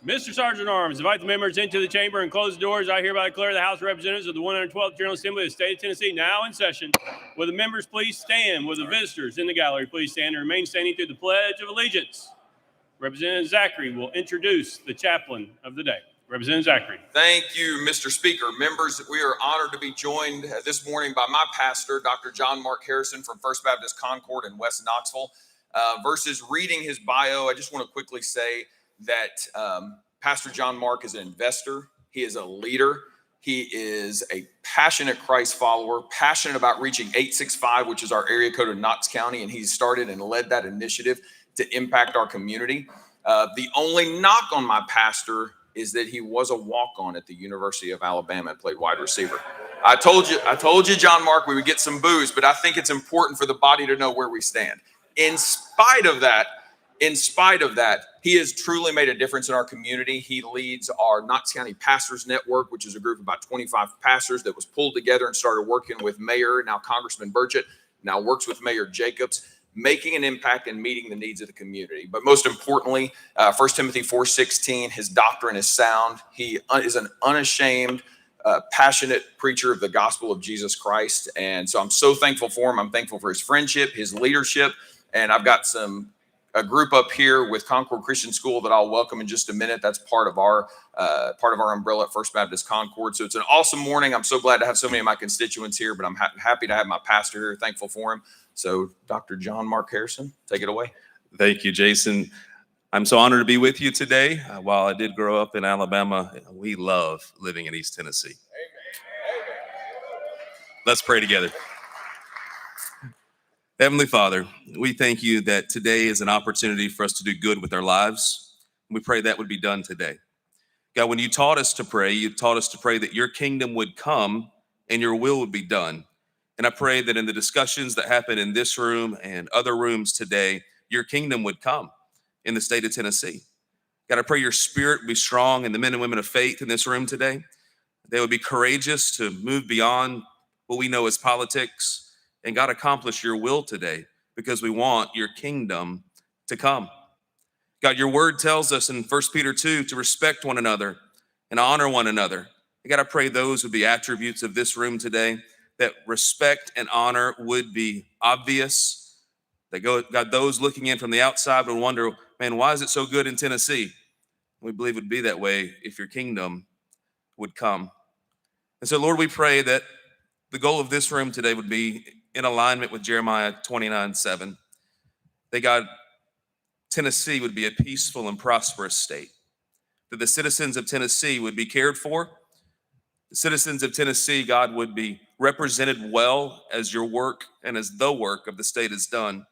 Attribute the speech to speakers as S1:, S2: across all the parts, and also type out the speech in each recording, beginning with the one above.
S1: Mr. Sergeant at Arms, invite the members into the chamber and close the doors. I hereby declare the House of Representatives of the 112th General Assembly of the State of Tennessee now in session. Will the members please stand? Will the visitors in the gallery please stand and remain standing through the Pledge of Allegiance? Representative Zachary will introduce the chaplain of the day. Representative Zachary.
S2: Thank you, Mr. Speaker. Members, we are honored to be joined this morning by my pastor, Dr. John Mark Harrison from First Baptist Concord in West Knoxville. Versus reading his bio, I just want to quickly say that Pastor John Mark is an investor. He is a leader. He is a passionate Christ follower, passionate about reaching 865, which is our area code of Knox County, and he's started and led that initiative to impact our community. The only knock on my pastor is that he was a walk-on at the University of Alabama and played wide receiver. I told you, John Mark, we would get some boos, but I think it's important for the body to know where we stand. In spite of that, he has truly made a difference in our community. He leads our Knox County Pastors Network, which is a group of about 25 pastors that was pulled together and started working with Mayor, now Congressman Burchett, now works with Mayor Jacobs, making an impact and meeting the needs of the community. But most importantly, 1 Timothy 4:16, his doctrine is sound. He is an unashamed, passionate preacher of the gospel of Jesus Christ. And so I'm so thankful for him. I'm thankful for his friendship, his leadership. And I've got a group up here with Concord Christian School that I'll welcome in just a minute. That's part of our umbrella at First Baptist Concord. So it's an awesome morning. I'm so glad to have so many of my constituents here, but I'm happy to have my pastor here. Thankful for him. So Dr. John Mark Harrison, take it away.
S3: Thank you, Jason. I'm so honored to be with you today. While I did grow up in Alabama, we love living in East Tennessee. Amen. Let's pray together. Heavenly Father, we thank you that today is an opportunity for us to do good with our lives. We pray that would be done today. God, when you taught us to pray, you taught us to pray that your kingdom would come and your will would be done. And I pray that in the discussions that happen in this room and other rooms today, your kingdom would come in the state of Tennessee. God, I pray your spirit be strong in the men and women of faith in this room today. They would be courageous to move beyond what we know as politics. And God, accomplish your will today because we want your kingdom to come. God, your word tells us in 1 Peter 2 to respect one another and honor one another. God, I pray those would be attributes of this room today, that respect and honor would be obvious. That God, those looking in from the outside would wonder, man, why is it so good in Tennessee? We believe it would be that way if your kingdom would come. And so, Lord, we pray that the goal of this room today would be in alignment with Jeremiah 29:7, that God, Tennessee would be a peaceful and prosperous state, that the citizens of Tennessee would be cared for. The citizens of Tennessee, God, would be represented well as your work and as the work of the state is done.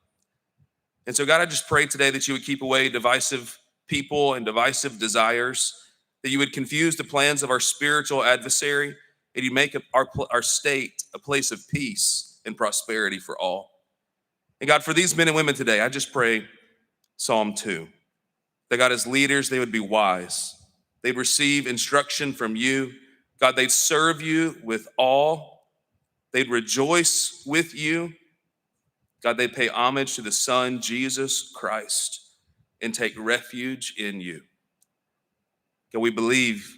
S3: And so, God, I just pray today that you would keep away divisive people and divisive desires, that you would confuse the plans of our spiritual adversary, and you make our state a place of peace and prosperity for all. And God, for these men and women today, I just pray Psalm 2, that God, as leaders, they would be wise. They'd receive instruction from you. God, they'd serve you with awe. They'd rejoice with you. God, they'd pay homage to the Son, Jesus Christ, and take refuge in you. God, we believe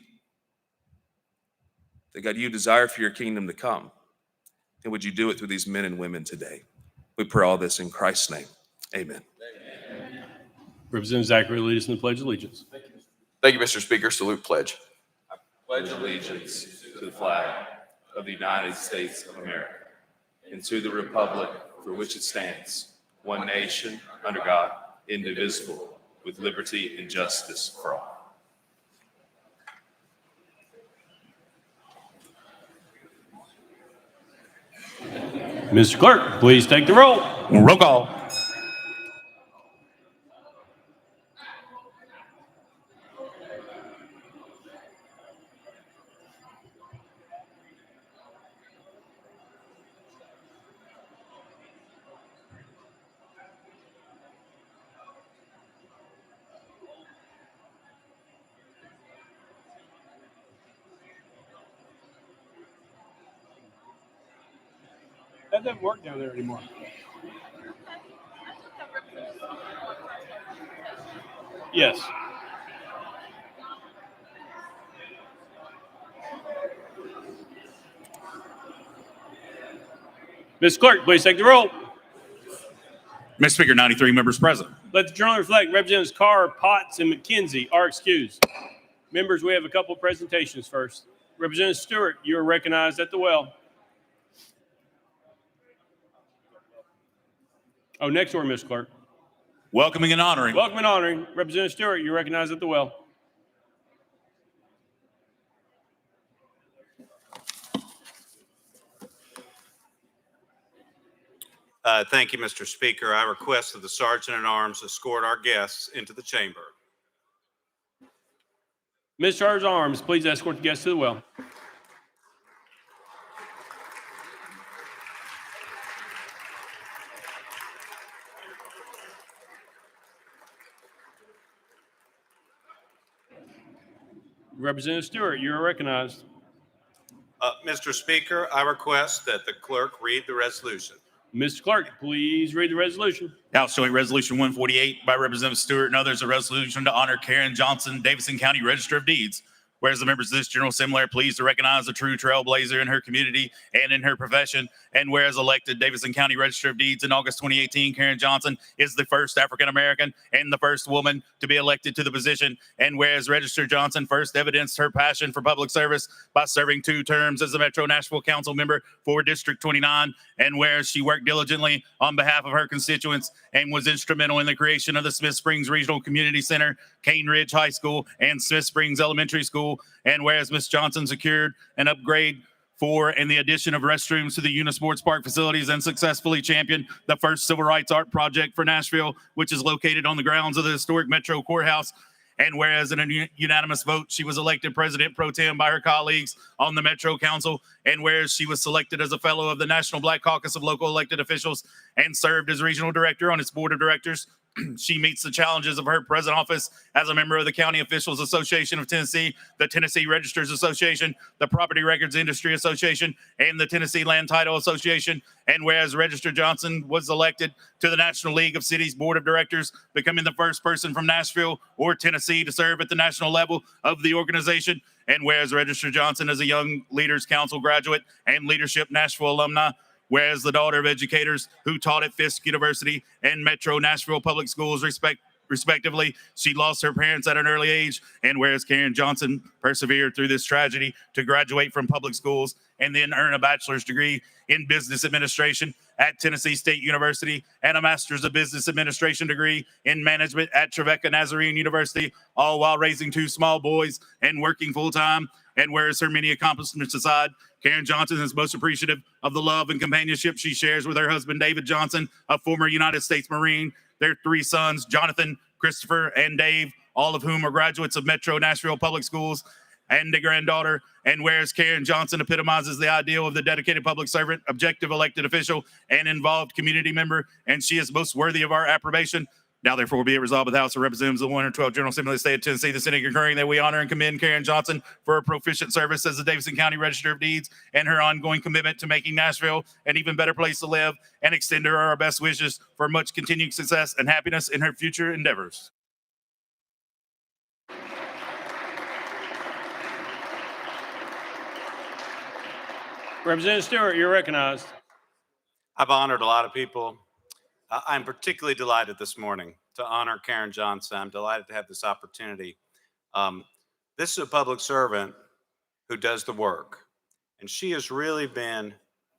S3: that, God, you desire for your kingdom to come. And would you do it through these men and women today? We pray all this in Christ's name. Amen.
S1: Amen. Representative Zachary, lead us in the Pledge of Allegiance.
S2: Thank you, Mr. Speaker. Salute pledge.
S3: I pledge allegiance to the flag of the United States of America and to the republic for which it stands, one nation, under God, indivisible, with liberty and justice for all.
S1: Mr. Clerk, please take the roll.
S3: Roll call.
S1: That doesn't work down there anymore. Yes. Mr. Clerk, please take the roll.
S4: Mr. Speaker, 93 members present.
S1: Let the journal reflect Representatives Carr, Potts, and McKenzie are excused. Members, we have a couple presentations first. Representative Stewart, you are recognized at the well. Oh, next order, Ms. Clerk.
S4: Welcoming and honoring.
S1: Welcome and honoring. Representative Stewart, you're recognized at the well.
S5: Thank you, Mr. Speaker. I request that the Sergeant at Arms escort our guests into the chamber.
S1: Ms. Sergeant at Arms, please escort the guests to the well. Representative Stewart, you are recognized.
S5: Mr. Speaker, I request that the clerk read the resolution.
S1: Mr. Clerk, please read the resolution.
S4: House Joint Resolution 148 by Representative Stewart and others, a resolution to honor Karen Johnson, Davidson County Register of Deeds. Whereas the members of this General Assembly are pleased to recognize a true trailblazer in her community and in her profession. And whereas elected Davidson County Register of Deeds in August 2018, Karen Johnson is the first African-American and the first woman to be elected to the position. And whereas Register Johnson first evidenced her passion for public service by serving 2 terms as a Metro Nashville Council member for District 29. And whereas she worked diligently on behalf of her constituents and was instrumental in the creation of the Smith Springs Regional Community Center, Cane Ridge High School, and Smith Springs Elementary School. And whereas Ms. Johnson secured an upgrade for and the addition of restrooms to the Unisports Park facilities and successfully championed the first civil rights art project for Nashville, which is located on the grounds of the historic Metro Courthouse. And whereas in a unanimous vote, she was elected President Pro Tem by her colleagues on the Metro Council, and whereas she was selected as a fellow of the National Black Caucus of Local Elected Officials and served as regional director on its board of directors, she meets the challenges of her present office as a member of the County Officials Association of Tennessee, the Tennessee Registers Association, the Property Records Industry Association, and the Tennessee Land Title Association. And whereas Register Johnson was elected to the National League of Cities Board of Directors, becoming the first person from Nashville or Tennessee to serve at the national level of the organization. And whereas Register Johnson is a Young Leaders Council graduate and Leadership Nashville alumni, whereas the daughter of educators who taught at Fisk University and Metro Nashville Public Schools respectively, she lost her parents at an early age. And whereas Karen Johnson persevered through this tragedy to graduate from public schools and then earn a bachelor's degree in business administration at Tennessee State University and a master's of business administration degree in management at Trevecca Nazarene University, all while raising 2 small boys and working full-time. And whereas her many accomplishments aside, Karen Johnson is most appreciative of the love and companionship she shares with her husband, David Johnson, a former United States Marine, their 3 sons, Jonathan, Christopher, and Dave, all of whom are graduates of Metro Nashville Public Schools, and a granddaughter. And whereas Karen Johnson epitomizes the ideal of the dedicated public servant, objective elected official, and involved community member, and she is most worthy of our approbation. Now, therefore, be it resolved by the House of Representatives of the 112th General Assembly of the State of Tennessee, the Senate concurring that we honor and commend Karen Johnson for her proficient service as the Davidson County Register of Deeds and her ongoing commitment to making Nashville an even better place to live, and extend her our best wishes for much continued success and happiness in her future endeavors.
S1: Representative Stewart, you're recognized.
S5: I've honored a lot of people. I'm particularly delighted this morning to honor Karen Johnson. I'm delighted to have this opportunity. This is a public servant who does the work, and she has really been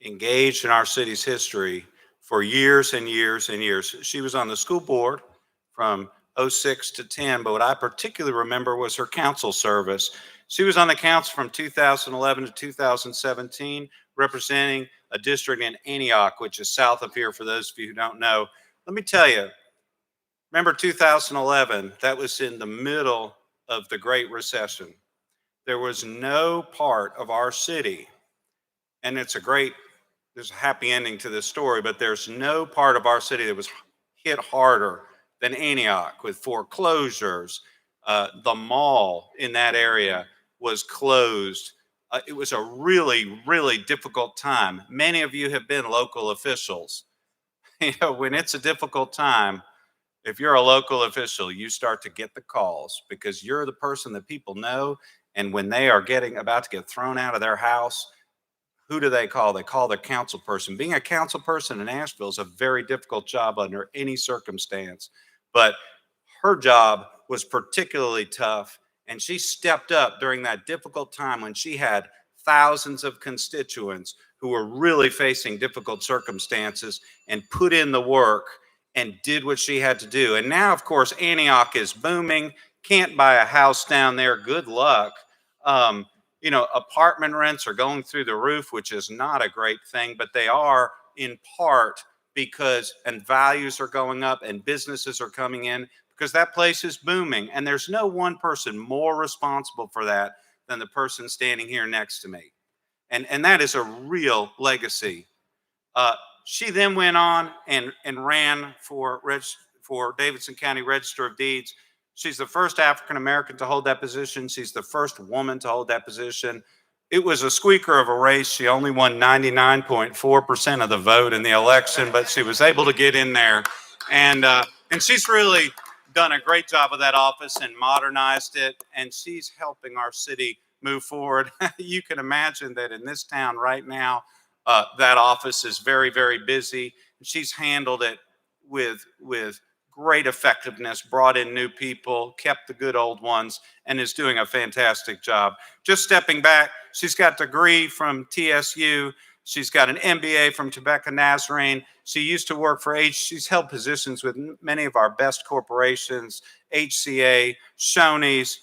S5: engaged in our city's history for years and years and years. She was on the school board from 06 to 10, but what I particularly remember was her council service. She was on the council from 2011 to 2017, representing a district in Antioch, which is south of here for those of you who don't know. Let me tell you, remember 2011, that was in the middle of the Great Recession. There was no part of our city, and there's a happy ending to this story, but there's no part of our city that was hit harder than Antioch with foreclosures. The mall in that area was closed. It was a really, really difficult time. Many of you have been local officials. You know, when it's a difficult time, if you're a local official, you start to get the calls because you're the person that people know. And when they are about to get thrown out of their house, who do they call? They call their council person. Being a council person in Asheville is a very difficult job under any circumstance. But her job was particularly tough, and she stepped up during that difficult time when she had thousands of constituents who were really facing difficult circumstances and put in the work and did what she had to do. And now, of course, Antioch is booming. Can't buy a house down there. Good luck. Apartment rents are going through the roof, which is not a great thing, but they are in part because, and values are going up and businesses are coming in because that place is booming. And there's no one person more responsible for that than the person standing here next to me. And that is a real legacy. She then went on and ran for Davidson County Register of Deeds. She's the first African-American to hold that position. She's the first woman to hold that position. It was a squeaker of a race. She only won 99.4% of the vote in the election, but she was able to get in there. And she's really done a great job of that office and modernized it. And she's helping our city move forward. You can imagine that in this town right now, that office is very, very busy. She's handled it with great effectiveness, brought in new people, kept the good old ones, and is doing a fantastic job. Just stepping back, she's got a degree from TSU. She's got an MBA from Tobacco Nazarene. She used to work for she's held positions with many of our best corporations, HCA, Shoney's.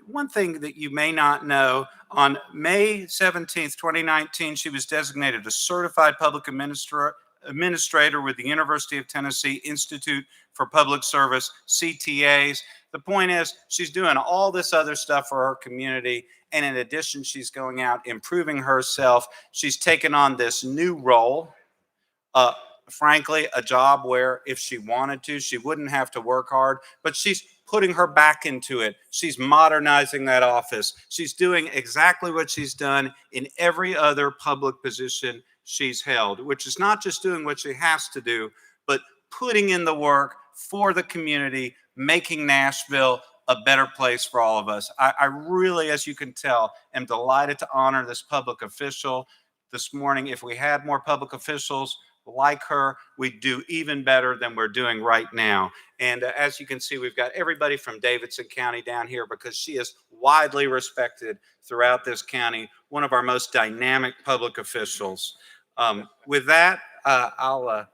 S5: One thing that you may not know, on May 17th, 2019, she was designated a certified public administrator with the University of Tennessee Institute for Public Service, CTAs. The point is, she's doing all this other stuff for her community. And in addition, she's going out, improving herself. She's taken on this new role, frankly, a job where if she wanted to, she wouldn't have to work hard, but she's putting her back into it. She's modernizing that office. She's doing exactly what she's done in every other public position she's held, which is not just doing what she has to do, but putting in the work for the community, making Nashville a better place for all of us. I really, as you can tell, am delighted to honor this public official this morning. If we had more public officials like her, we'd do even better than we're doing right now. And as you can see, we've got everybody from Davidson County down here because she is widely respected throughout this county, one of our most dynamic public officials. With that, I'll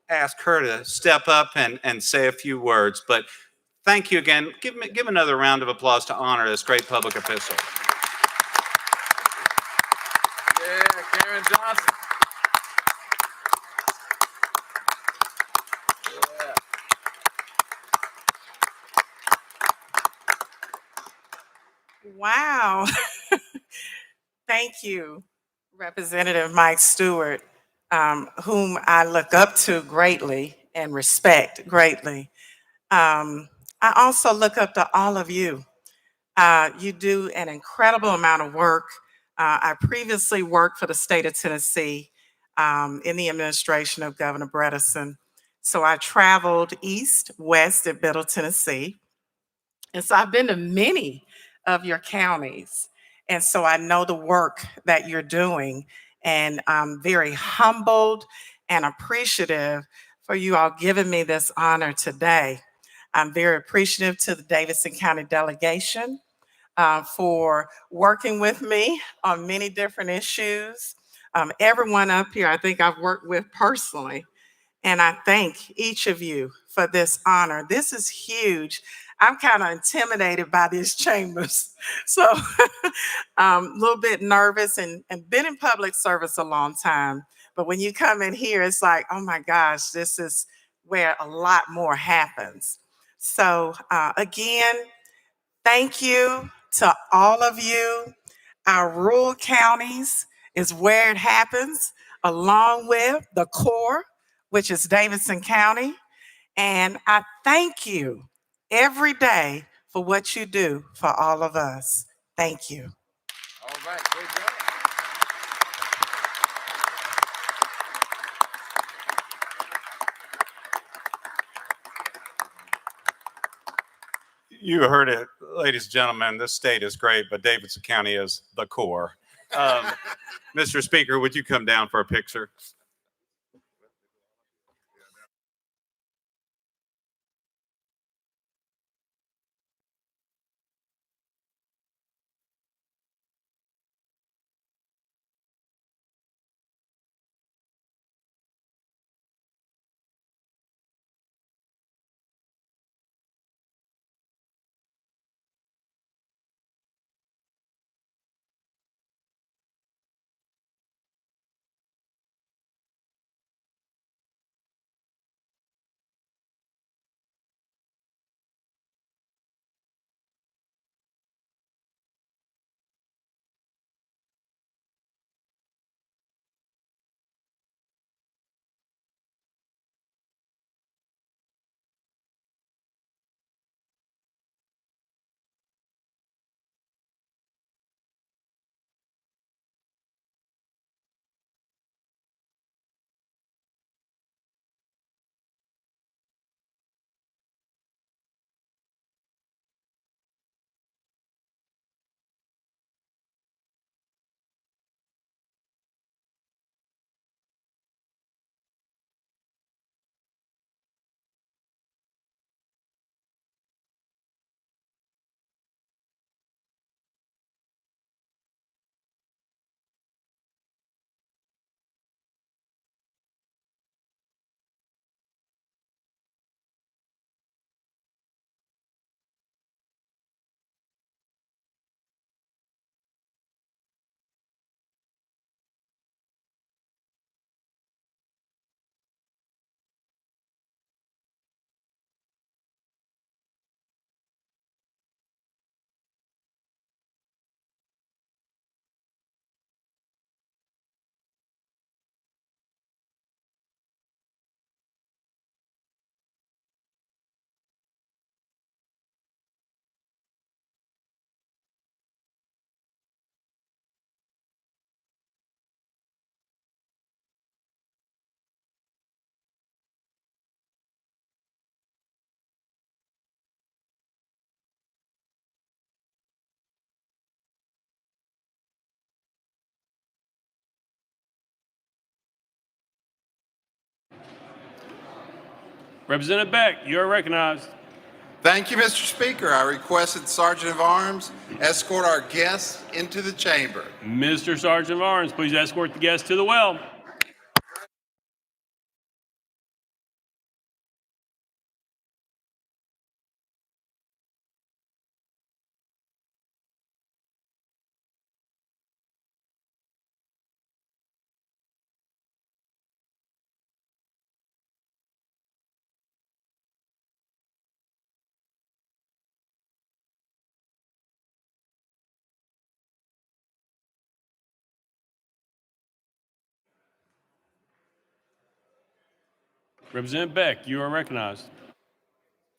S5: ask her to step up and say a few words. But thank you again. Give another round of applause to honor this great public official.
S2: Yeah, Karen Johnson.
S6: Wow. Thank you, Representative Mike Stewart, whom I look up to greatly and respect greatly. I also look up to all of you. You do an incredible amount of work. I previously worked for the state of Tennessee in the administration of Governor Bredesen. So I traveled east, west at Middle Tennessee. And so I've been to many of your counties. And so I know the work that you're doing. And I'm very humbled and appreciative for you all giving me this honor today. I'm very appreciative to the Davidson County delegation for working with me on many different issues. Everyone up here, I think I've worked with personally. And I thank each of you for this honor. This is huge. I'm kind of intimidated by these chambers. So a little bit nervous and been in public service a long time. But when you come in here, it's like, oh my gosh, this is where a lot more happens. So again, thank you to all of you. Our rural counties is where it happens, along with the core, which is Davidson County. And I thank you every day for what you do for all of us. Thank you.
S2: All right, great job.
S5: You heard it, ladies and gentlemen, this state is great, but Davidson County is the core. Mr. Speaker, would you come down for a picture?
S1: Representative Beck, you are recognized.
S7: Thank you, Mr. Speaker. I request that the Sergeant of Arms escort our guests into the chamber.
S1: Mr. Sergeant of Arms, please escort the guests to the well. Representative Beck, you are recognized.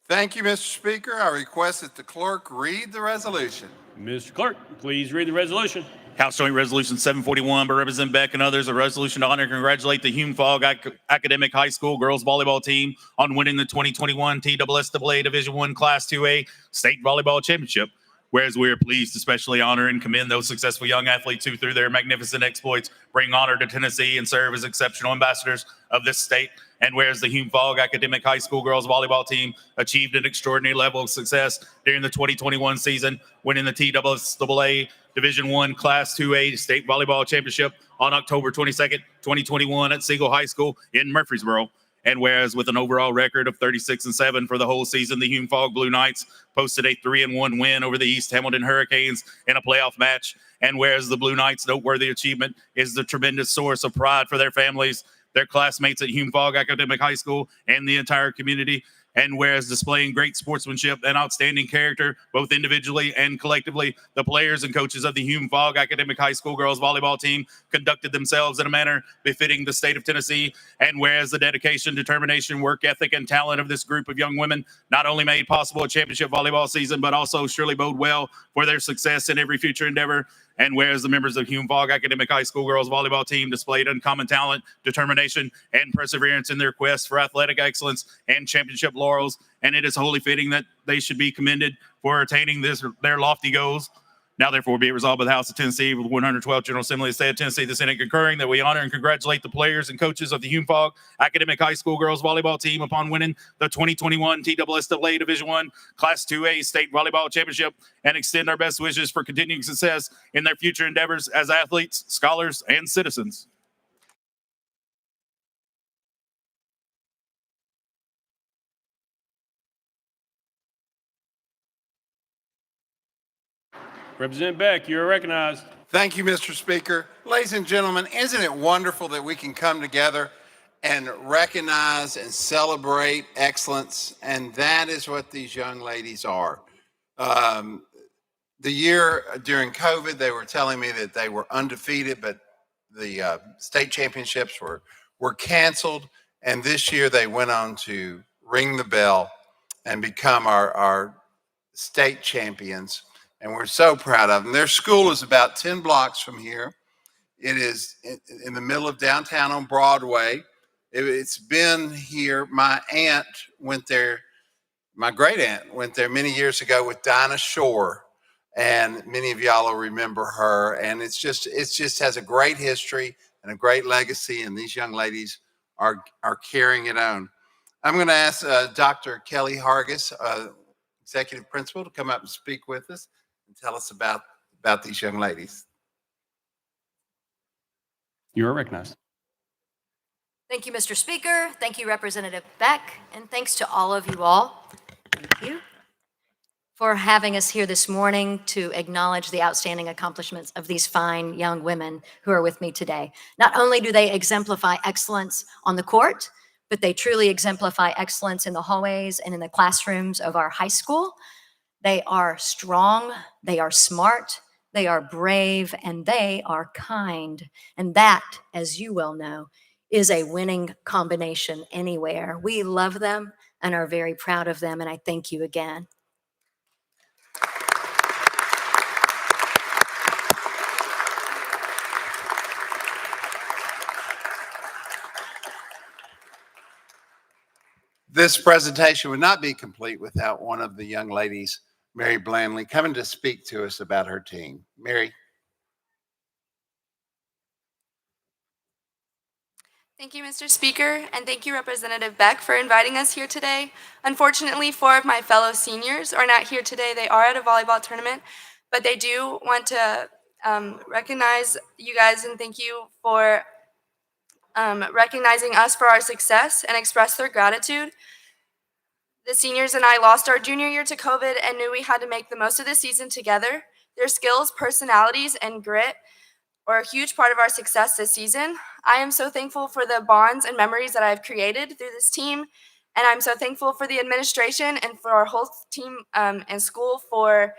S7: Thank you, Mr. Speaker. I request that the clerk read the resolution.
S1: Mr. Clerk, please read the resolution.
S4: House Joint Resolution 741 by Representative Beck and others, a resolution to honor and congratulate the Hume Fogg Academic High School girls volleyball team on winning the 2021 TSSAA Division I Class 2A State Volleyball Championship. Whereas we are pleased to especially honor and commend those successful young athletes who, through their magnificent exploits, bring honor to Tennessee and serve as exceptional ambassadors of this state. And whereas the Hume Fogg Academic High School girls volleyball team achieved an extraordinary level of success during the 2021 season, winning the TSSAA Division I Class 2A State Volleyball Championship on October 22nd, 2021 at Siegel High School in Murfreesboro. And whereas with an overall record of 36-7 for the whole season, the Hume Fogg Blue Knights posted a 3-1 win over the East Hamilton Hurricanes in a playoff match. And whereas the Blue Knights' noteworthy achievement is the tremendous source of pride for their families, their classmates at Hume Fogg Academic High School, and the entire community. And whereas displaying great sportsmanship and outstanding character, both individually and collectively, the players and coaches of the Hume Fogg Academic High School girls volleyball team conducted themselves in a manner befitting the state of Tennessee. And whereas the dedication, determination, work ethic, and talent of this group of young women not only made possible a championship volleyball season, but also surely bode well for their success in every future endeavor. And whereas the members of Hume Fogg Academic High School girls volleyball team displayed uncommon talent, determination, and perseverance in their quest for athletic excellence and championship laurels, and it is wholly fitting that they should be commended for attaining their lofty goals. Now, therefore, be it resolved by the House of Tennessee with 112th General Assembly of the State of Tennessee, the Senate concurring that we honor and congratulate the players and coaches of the Hume Fogg Academic High School girls volleyball team upon winning the 2021 TSSAA Division I Class 2A State Volleyball Championship, and extend our best wishes for continuing success in their future endeavors as athletes, scholars, and citizens.
S1: Representative Beck, you are recognized.
S7: Thank you, Mr. Speaker. Ladies and gentlemen, isn't it wonderful that we can come together and recognize and celebrate excellence? And that is what these young ladies are. The year during COVID, they were telling me that they were undefeated, but the state championships were canceled. And this year they went on to ring the bell and become our state champions. And we're so proud of them. Their school is about 10 blocks from here. It is in the middle of downtown on Broadway. It's been here. My aunt went there. My great aunt went there many years ago with Dinah Shore, and many of y'all will remember her. And it just has a great history and a great legacy. And these young ladies are carrying it on. I'm going to ask Dr. Kelly Hargis, executive principal, to come up and speak with us and tell us about these young ladies.
S1: You are recognized.
S8: Thank you, Mr. Speaker. Thank you, Representative Beck, and thanks to all of you all. Thank you for having us here this morning to acknowledge the outstanding accomplishments of these fine young women who are with me today. Not only do they exemplify excellence on the court, but they truly exemplify excellence in the hallways and in the classrooms of our high school. They are strong, they are smart, they are brave, and they are kind. And that, as you well know, is a winning combination anywhere. We love them and are very proud of them, and I thank you again.
S7: This presentation would not be complete without one of the young ladies, Mary Blandley, coming to speak to us about her team. Mary.
S9: Thank you, Mr. Speaker, and thank you, Representative Beck, for inviting us here today. Unfortunately, 4 of my fellow seniors are not here today. They are at a volleyball tournament, but they do want to recognize you guys and thank you for recognizing us for our success and express their gratitude. The seniors and I lost our junior year to COVID and knew we had to make the most of the season together. Their skills, personalities, and grit are a huge part of our success this season. I am so thankful for the bonds and memories that I've created through this team, and I'm so thankful for the administration and for our whole team and school for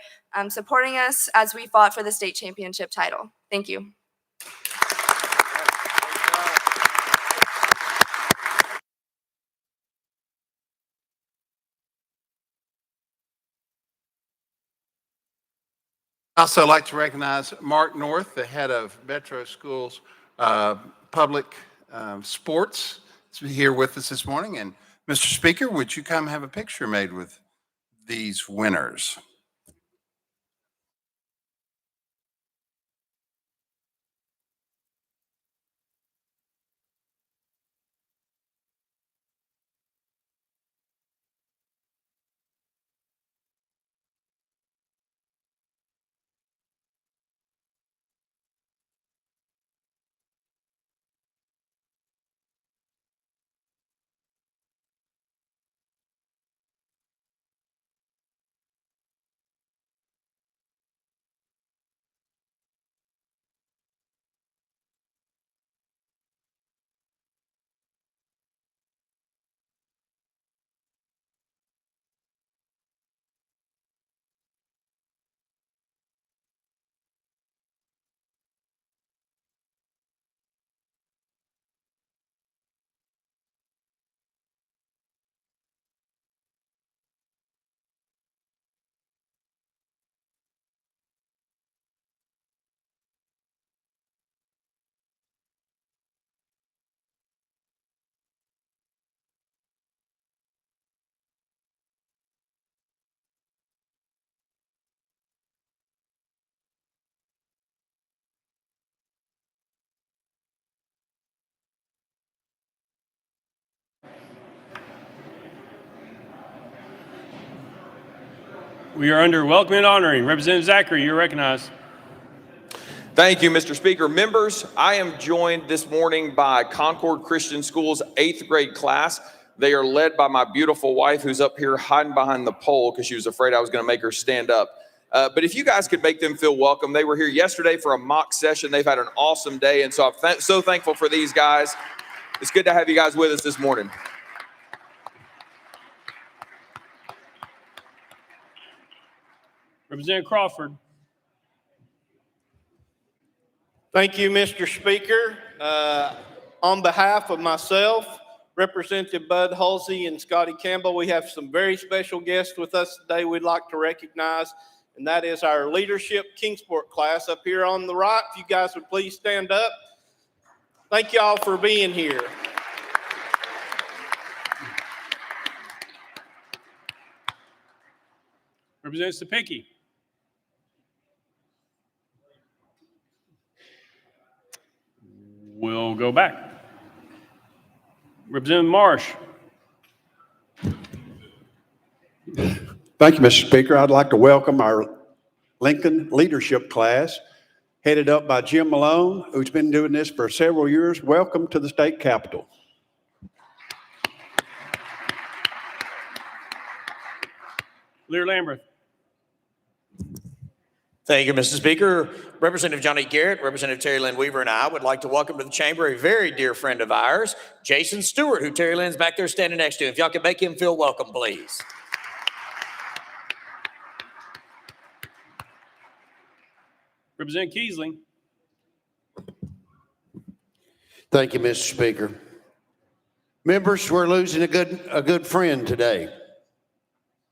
S9: supporting us as we fought for the state championship title. Thank you.
S7: I'd also like to recognize Mark North, the head of Metro Schools Public Sports, is here with us this morning. And Mr. Speaker, would you come have a picture made with these winners?
S1: We are under welcoming and honoring. Representative Zachary, you're recognized.
S2: Thank you, Mr. Speaker. Members, I am joined this morning by Concord Christian School's 8th grade class. They are led by my beautiful wife, who's up here hiding behind the pole because she was afraid I was going to make her stand up. But if you guys could make them feel welcome, they were here yesterday for a mock session. They've had an awesome day, and so I'm so thankful for these guys. It's good to have you guys with us this morning.
S1: Representative Crawford.
S10: Thank you, Mr. Speaker. On behalf of myself, Representative Bud Halsey, and Scotty Campbell, we have some very special guests with us today we'd like to recognize, and that is our Leadership Kingsport class up here on the right. If you guys would please stand up. Thank you all for being here.
S1: Representative Sapicki. We'll go back. Representative Marsh.
S11: Thank you, Mr. Speaker. I'd like to welcome our Lincoln Leadership class, headed up by Jim Malone, who's been doing this for several years. Welcome to the state capitol.
S1: Lear Lamberth.
S12: Thank you, Mr. Speaker. Representative Johnny Garrett, Representative Terry Lynn Weaver, and I would like to welcome to the chamber a very dear friend of ours, Jason Stewart, who Terry Lynn's back there standing next to. If y'all could make him feel welcome, please.
S1: Representative Keisling.
S11: Thank you, Mr. Speaker. Members, we're losing a good friend today.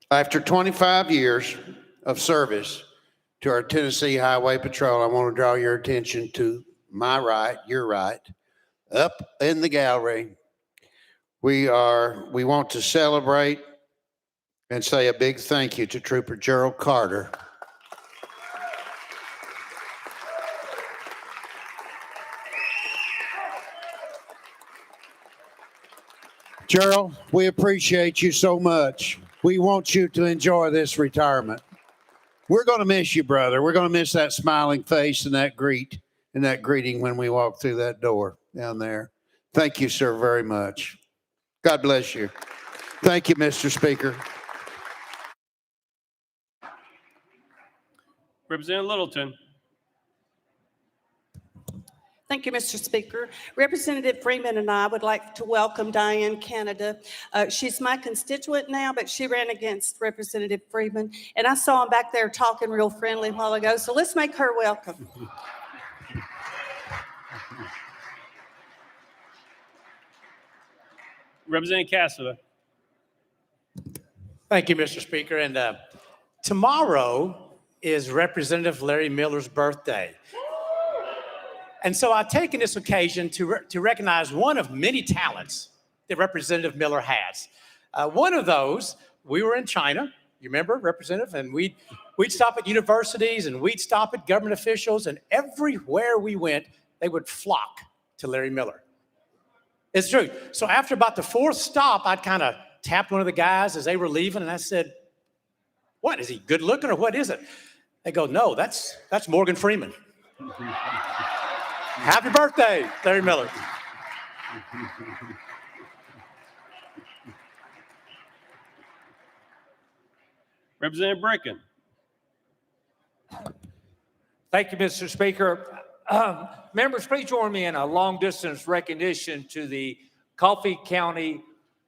S11: After 25 years of service to our Tennessee Highway Patrol, I want to draw your attention to my right, your right, up in the gallery. We want to celebrate and say a big thank you to Trooper Gerald Carter. Gerald, we appreciate you so much. We want you to enjoy this retirement. We're going to miss you, brother. We're going to miss that smiling face and that greeting when we walk through that door down there. Thank you, sir, very much. God bless you. Thank you, Mr. Speaker.
S1: Representative Littleton.
S13: Thank you, Mr. Speaker. Representative Freeman and I would like to welcome Diane Canada. She's my constituent now, but she ran against Representative Freeman, and I saw him back there talking real friendly a while ago, so let's make her welcome.
S1: Representative Cassava.
S14: Thank you, Mr. Speaker. And tomorrow is Representative Larry Miller's birthday. And so I've taken this occasion to recognize one of many talents that Representative Miller has. One of those, we were in China, you remember, Representative, and we'd stop at universities and we'd stop at government officials, and everywhere we went, they would flock to Larry Miller. It's true. So after about the 4th stop, I'd kind of tapped one of the guys as they were leaving, and I said, "What, is he good looking or what is it?" They go, "No, that's Morgan Freeman." Happy birthday, Larry Miller.
S1: Representative Brinken.
S15: Thank you, Mr. Speaker. Members, please join me in a long-distance recognition to the Coffee County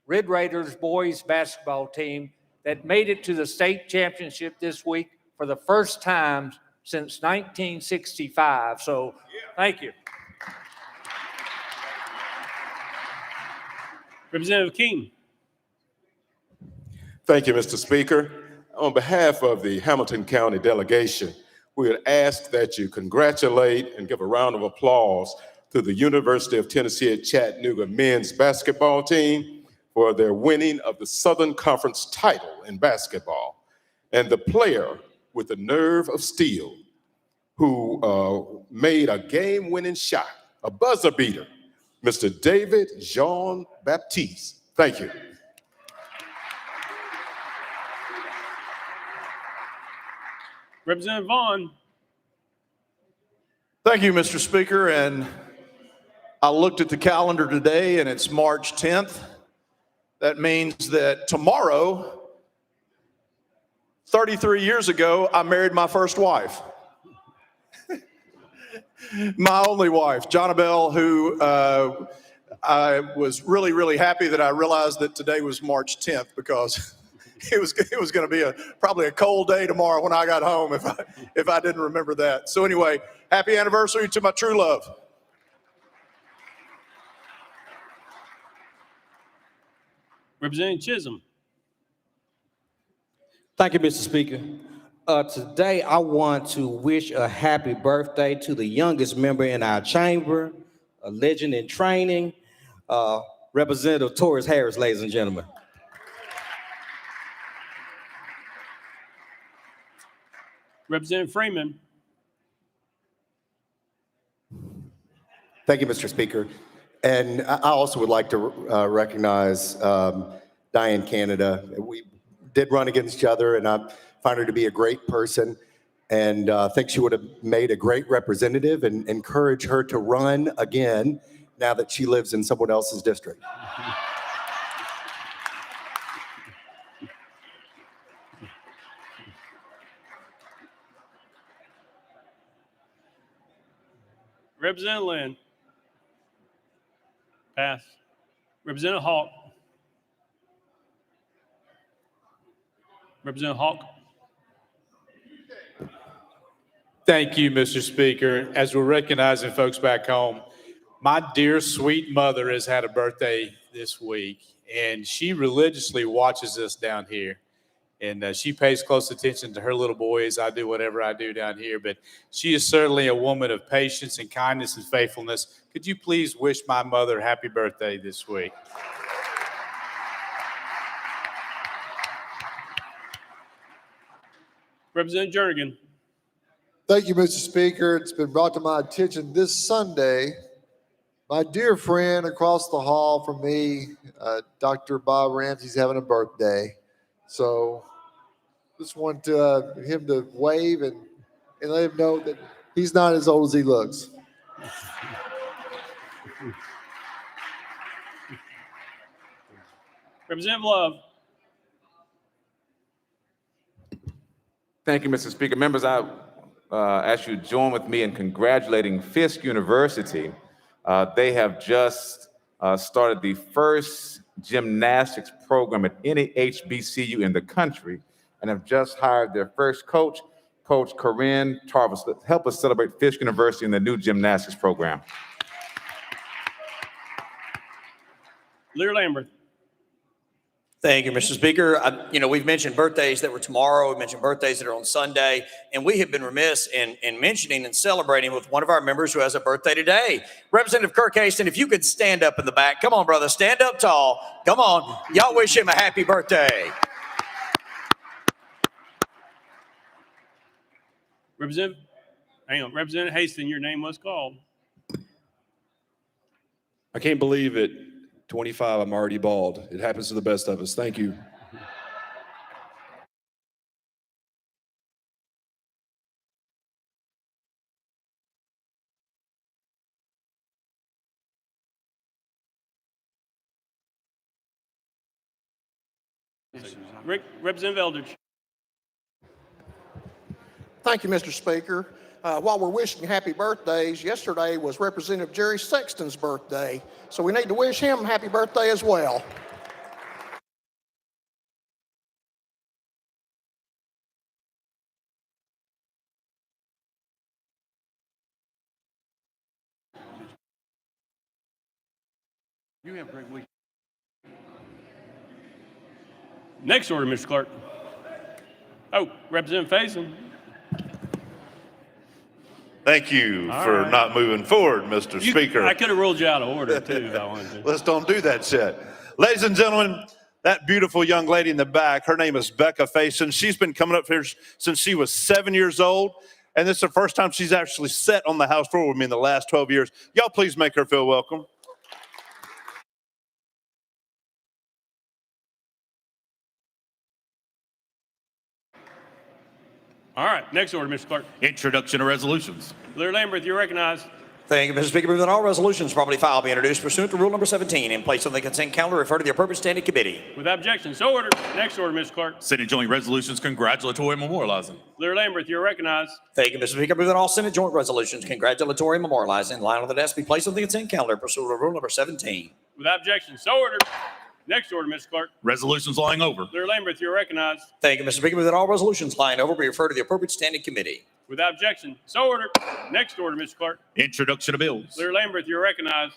S15: Red Raiders boys basketball team that made it to the state championship this week for the first time since 1965. So, thank you.
S1: Representative King.
S16: Thank you, Mr. Speaker. On behalf of the Hamilton County delegation, we would ask that you congratulate and give a round of applause to the University of Tennessee at Chattanooga men's basketball team for their winning of the Southern Conference title in basketball, and the player with the nerve of steel who made a game-winning shot, a buzzer beater, Mr. David Jean-Baptiste. Thank you.
S1: Representative Vaughn.
S17: Thank you, Mr. Speaker. And I looked at the calendar today and it's March 10th. That means that tomorrow, 33 years ago, I married my first wife. My only wife, Jonabelle, who I was really, really happy that I realized that today was March 10th because it was going to be probably a cold day tomorrow when I got home if I didn't remember that. So anyway, happy anniversary to my true love.
S1: Representative Chisholm.
S18: Thank you, Mr. Speaker. Today, I want to wish a happy birthday to the youngest member in our chamber, a legend in training, Representative Taurus Harris, ladies and gentlemen.
S1: Representative Freeman.
S19: Thank you, Mr. Speaker. And I also would like to recognize Diane Canada. We did run against each other, and I find her to be a great person, and think she would have made a great representative, and encourage her to run again now that she lives in someone else's district.
S1: Representative Lynn. Pass. Representative Hawk. Representative Hawk.
S20: Thank you, Mr. Speaker. As we're recognizing folks back home, my dear sweet mother has had a birthday this week, and she religiously watches us down here. And she pays close attention to her little boy as I do whatever I do down here. But she is certainly a woman of patience and kindness and faithfulness. Could you please wish my mother happy birthday this week?
S1: Representative Jernigan.
S21: Thank you, Mr. Speaker. It's been brought to my attention this Sunday, my dear friend across the hall from me, Dr. Bob Ramsey's having a birthday. So just want him to wave and let him know that he's not as old as he looks.
S1: Representative Love.
S22: Thank you, Mr. Speaker. Members, I ask you to join with me in congratulating Fisk University. They have just started the first gymnastics program at any HBCU in the country and have just hired their first coach, Coach Corinne Tarvis. Help us celebrate Fisk University and the new gymnastics program.
S1: Lear Lambert.
S12: Thank you, Mr. Speaker. We've mentioned birthdays that were tomorrow. We mentioned birthdays that are on Sunday. And we have been remiss in mentioning and celebrating with one of our members who has a birthday today. Representative Kirk Haston, if you could stand up in the back. Come on, brother. Stand up tall. Come on. Y'all wish him a happy birthday.
S1: Representative Haston, your name was called.
S23: I can't believe it. 25, I'm already bald. It happens to the best of us. Thank you.
S1: Representative Eldridge.
S24: Thank you, Mr. Speaker. While we're wishing happy birthdays, yesterday was Representative Jerry Sexton's birthday, so we need to wish him happy birthday as well.
S1: You have a great week. Next order, Mr. Clerk. Oh, Representative Faison.
S25: Thank you for not moving forward, Mr. Speaker.
S1: I could have ruled you out of order, too, if I wanted to.
S25: Let's don't do that shit. Ladies and gentlemen, that beautiful young lady in the back, her name is Becca Faison. She's been coming up here since she was 7 years old, and this is the first time she's actually sat on the House floor with me in the last 12 years. Y'all please make her feel welcome.
S1: All right, next order, Mr. Clerk.
S3: Introduction of resolutions.
S1: Leader Lambert, you're recognized.
S12: Thank you, Mr. Speaker. Move that all resolutions properly filed be introduced pursuant to Rule number 17 and placed on the consent calendar, refer to the appropriate standing committee.
S1: Without objection, so ordered. Next order, Mr. Clerk.
S3: Senate joint resolutions congratulatory and memorializing.
S1: Leader Lambert, you're recognized.
S12: Thank you, Mr. Speaker. Move that all Senate joint resolutions congratulatory and memorializing lying on the desk be placed on the consent calendar pursuant to Rule number 17.
S1: Without objection, so ordered. Next order, Mr. Clerk.
S3: Resolutions lying over.
S1: Leader Lambert, you're recognized.
S12: Thank you, Mr. Speaker. Move that all resolutions lying over be referred to the appropriate standing committee.
S1: Without objection, so ordered. Next order, Mr. Clerk.
S3: Introduction of bills.
S1: Leader Lambert, you're recognized.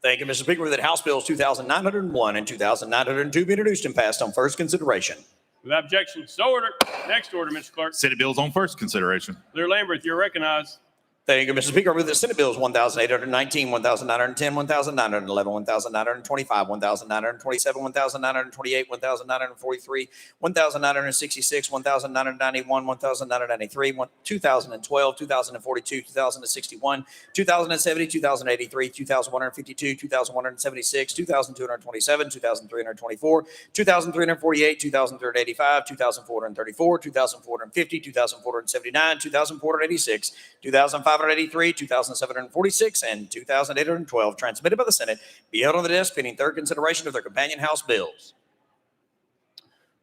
S12: Thank you, Mr. Speaker. Move that House Bills 2901 and 2902 be introduced and passed on first consideration.
S1: Without objection, so ordered. Next order, Mr. Clerk.
S3: Senate bills on first consideration.
S1: Leader Lambert, you're recognized.
S12: Thank you, Mr. Speaker. I move that Senate Bills 1,819, 1,910, 1,911, 1,925, 1,927, 1,928, 1,943, 1,966, 1,991, 1,993, 2,012, 2,042, 2,061, 2,070, 2,083, 2,152, 2,176, 2,227, 2,324, 2,348, 2,385, 2,434, 2,450, 2,479, 2,486, 2,583, 2,746, and 2,812 transmitted by the Senate be held on the desk pending third consideration of their companion House bills.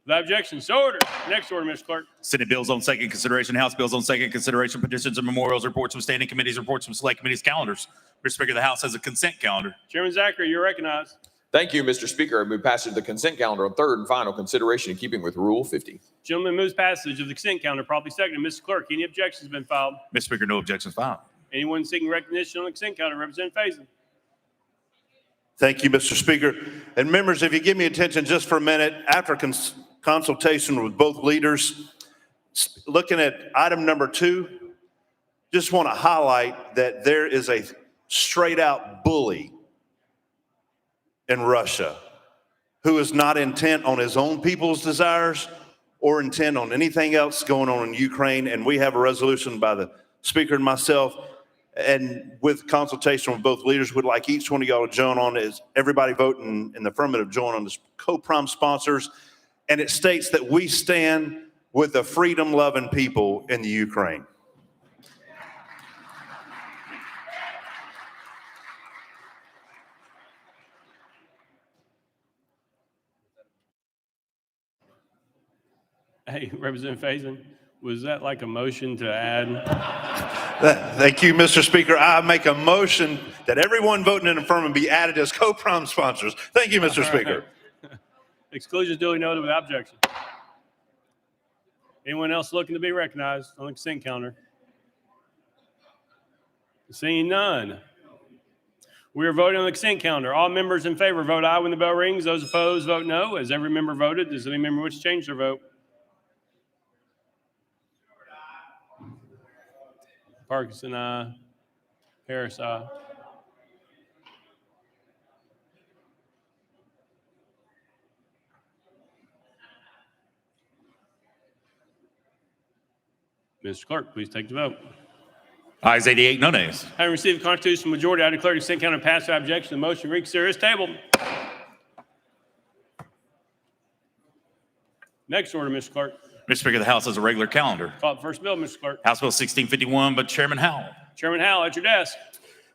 S1: Without objection, so ordered. Next order, Mr. Clerk.
S3: Senate bills on second consideration, House bills on second consideration, petitions and memorials, reports from standing committees, reports from select committees, calendars. Mr. Speaker, the House has a consent calendar.
S1: Chairman Zachary, you're recognized.
S2: Thank you, Mr. Speaker. I move passage of the consent calendar on third and final consideration in keeping with Rule 50.
S1: Gentleman moves passage of the consent calendar, properly seconded. Mr. Clerk, any objections have been filed?
S3: Mr. Speaker, no objections filed.
S1: Anyone seeking recognition on the consent calendar? Representative Faison.
S25: Thank you, Mr. Speaker. And members, if you give me attention just for a minute, after consultation with both leaders, looking at item number 2, just want to highlight that there is a straight out bully in Russia who is not intent on his own people's desires or intent on anything else going on in Ukraine. And we have a resolution by the Speaker and myself, and with consultation with both leaders, would like each one of y'all to join on, is everybody voting in the affirmative, join on as co-prime sponsors. And it states that we stand with the freedom-loving people in the Ukraine.
S1: Hey, Representative Faison, was that like a motion to add?
S25: Thank you, Mr. Speaker. I make a motion that everyone voting in affirmative be added as co-prime sponsors. Thank you, Mr. Speaker.
S1: Exclusion is duly noted without objection. Anyone else looking to be recognized on the consent calendar? Seeing none. We are voting on the consent calendar. All members in favor vote aye when the bell rings. Those opposed vote no. As every member voted, does any member wish to change their vote? Parkinson, aye. Harris, aye. Mr. Clerk, please take the vote.
S3: Ayes 88, no nays.
S1: Having received a constitutional majority, I declare the consent calendar passed without objection. The motion to reconsider is tabled. Next order, Mr. Clerk.
S3: Mr. Speaker, the House has a regular calendar.
S1: Call the first bill, Mr. Clerk.
S3: House Bill 1651, but Chairman Howell.
S1: Chairman Howell, at your desk.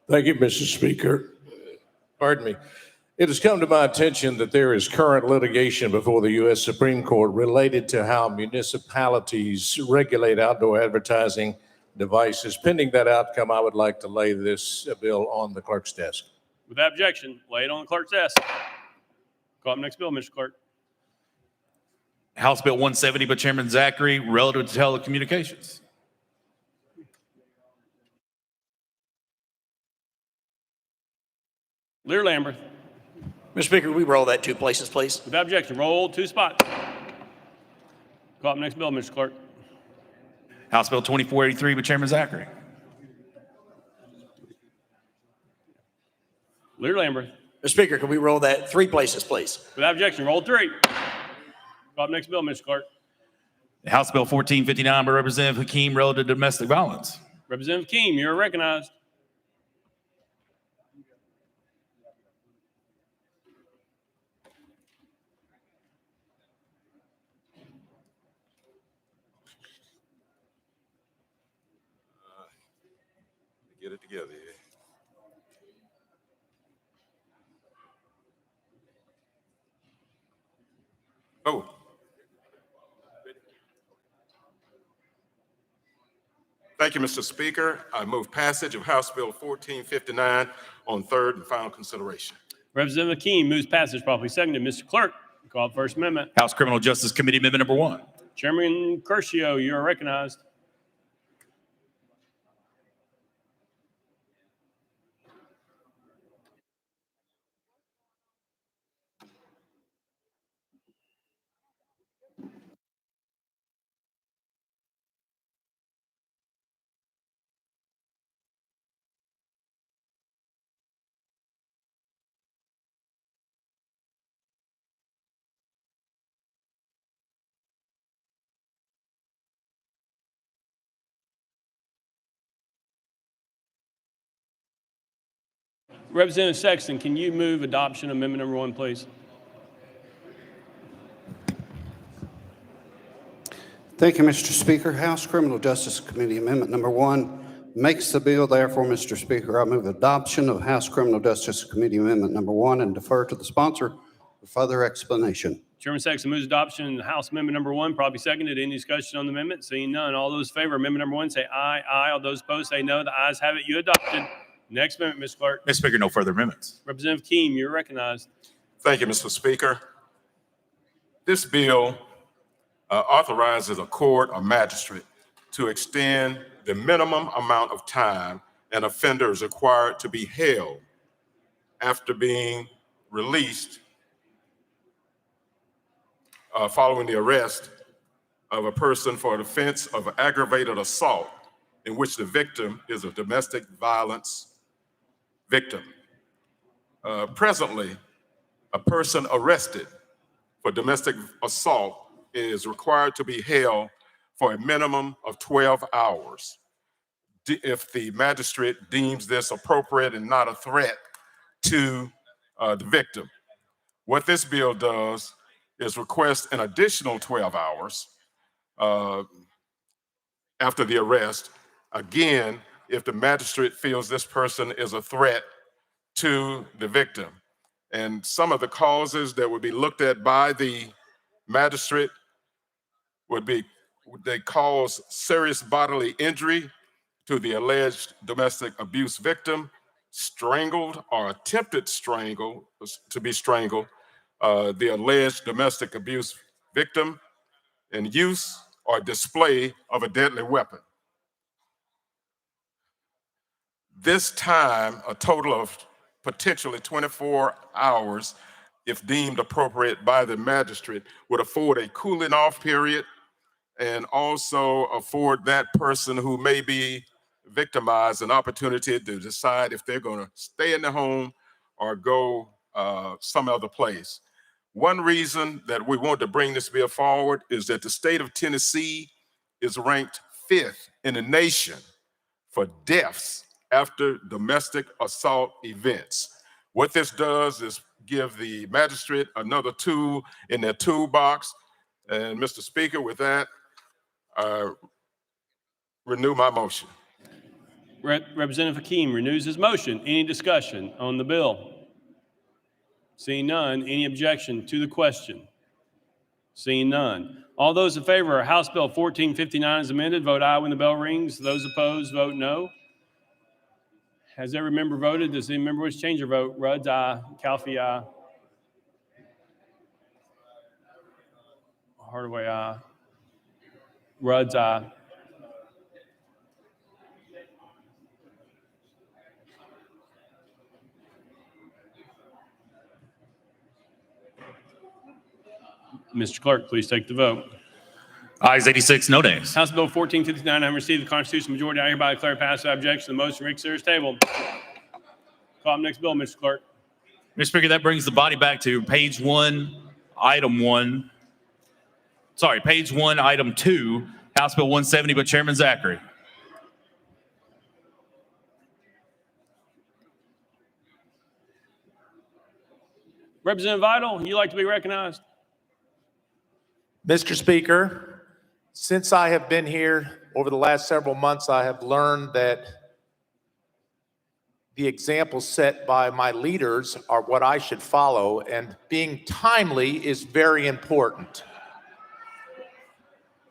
S4: Thank you, Mr. Speaker. Pardon me. It has come to my attention that there is current litigation before the U.S. Supreme Court related to how municipalities regulate outdoor advertising devices. Pending that outcome, I would like to lay this bill on the clerk's desk.
S1: Without objection, lay it on the clerk's desk. Call up next bill, Mr. Clerk.
S3: House Bill 170, but Chairman Zachary, relative to telecommunications.
S1: Lear Lambert.
S12: Mr. Speaker, we roll that 2 places, please.
S1: Without objection, roll 2 spots. Call up next bill, Mr. Clerk.
S3: House Bill 2483, but Chairman Zachary.
S1: Lear Lambert.
S12: Mr. Speaker, can we roll that 3 places, please?
S1: Without objection, roll 3. Call up next bill, Mr. Clerk.
S3: House Bill 1459 by Representative Hakeem, relative to domestic violence.
S1: Representative Keem, you're recognized.
S16: Get it together here. Oh. Thank you, Mr. Speaker. I move passage of House Bill 1459 on third and final consideration.
S1: Representative Akeem moves passage, properly seconded. Mr. Clerk, call the first amendment.
S3: House Criminal Justice Committee Amendment Number 1.
S1: Chairman Curcio, you are recognized. Representative Sexton, can you move adoption of amendment number 1, please?
S5: Thank you, Mr. Speaker. House Criminal Justice Committee Amendment Number 1 makes the bill. Therefore, Mr. Speaker, I move adoption of House Criminal Justice Committee Amendment Number 1 and defer to the sponsor for further explanation.
S1: Chairman Sexton moves adoption of House Amendment number 1, probably seconded. Any discussion on the amendment? Seeing none. All those in favor of amendment number 1 say aye. Aye. All those opposed say no. The ayes have it. You adopted. Next amendment, Mr. Clerk.
S3: Mr. Speaker, no further amendments.
S1: Representative Keem, you're recognized.
S16: Thank you, Mr. Speaker. This bill authorizes a court or magistrate to extend the minimum amount of time an offender is required to be held after being released following the arrest of a person for an offense of aggravated assault in which the victim is a domestic violence victim. Presently, a person arrested for domestic assault is required to be held for a minimum of 12 hours if the magistrate deems this appropriate and not a threat to the victim. What this bill does is request an additional 12 hours after the arrest, again, if the magistrate feels this person is a threat to the victim. And some of the causes that would be looked at by the magistrate would be, they cause serious bodily injury to the alleged domestic abuse victim, strangled or attempted to be strangled, the alleged domestic abuse victim, and use or display of a deadly weapon. This time, a total of potentially 24 hours, if deemed appropriate by the magistrate, would afford a cooling off period and also afford that person who may be victimized an opportunity to decide if they're going to stay in the home or go some other place. One reason that we want to bring this bill forward is that the state of Tennessee is ranked 5th in the nation for deaths after domestic assault events. What this does is give the magistrate another tool in their toolbox. And Mr. Speaker, with that, renew my motion.
S1: Representative Hakeem renews his motion. Any discussion on the bill? Seeing none. Any objection to the question? Seeing none. All those in favor of House Bill 1459 as amended, vote aye when the bell rings. Those opposed, vote no. Has every member voted? Does any member wish to change their vote? Rudds, aye. Calfee, aye. Hardaway, aye. Rudds, aye. Mr. Clerk, please take the vote.
S3: Ayes 86, no nays.
S1: House Bill 1459, having received the constitutional majority, I hereby declare passed without objection. The motion reconsider is tabled. Call the next bill, Mr. Clerk.
S3: Mr. Speaker, that brings the body back to page 1, item 1. Sorry, page 1, item 2, House Bill 170 by Chairman Zachary.
S1: Representative Vidal, you like to be recognized?
S6: Mr. Speaker, since I have been here over the last several months, I have learned that the examples set by my leaders are what I should follow, and being timely is very important.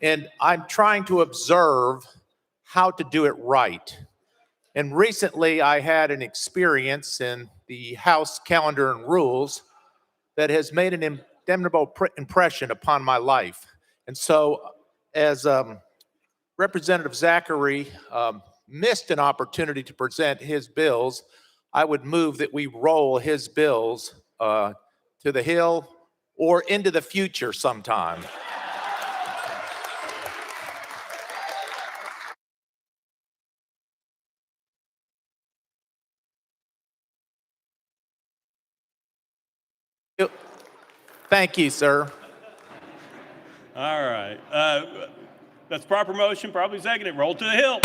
S6: And I'm trying to observe how to do it right. And recently I had an experience in the House calendar and rules that has made an indelible impression upon my life. And so as Representative Zachary missed an opportunity to present his bills, I would move that we roll his bills to the Hill or into the future sometime. Thank you, sir.
S1: All right. That's proper motion, probably seconded. Roll to the Hill.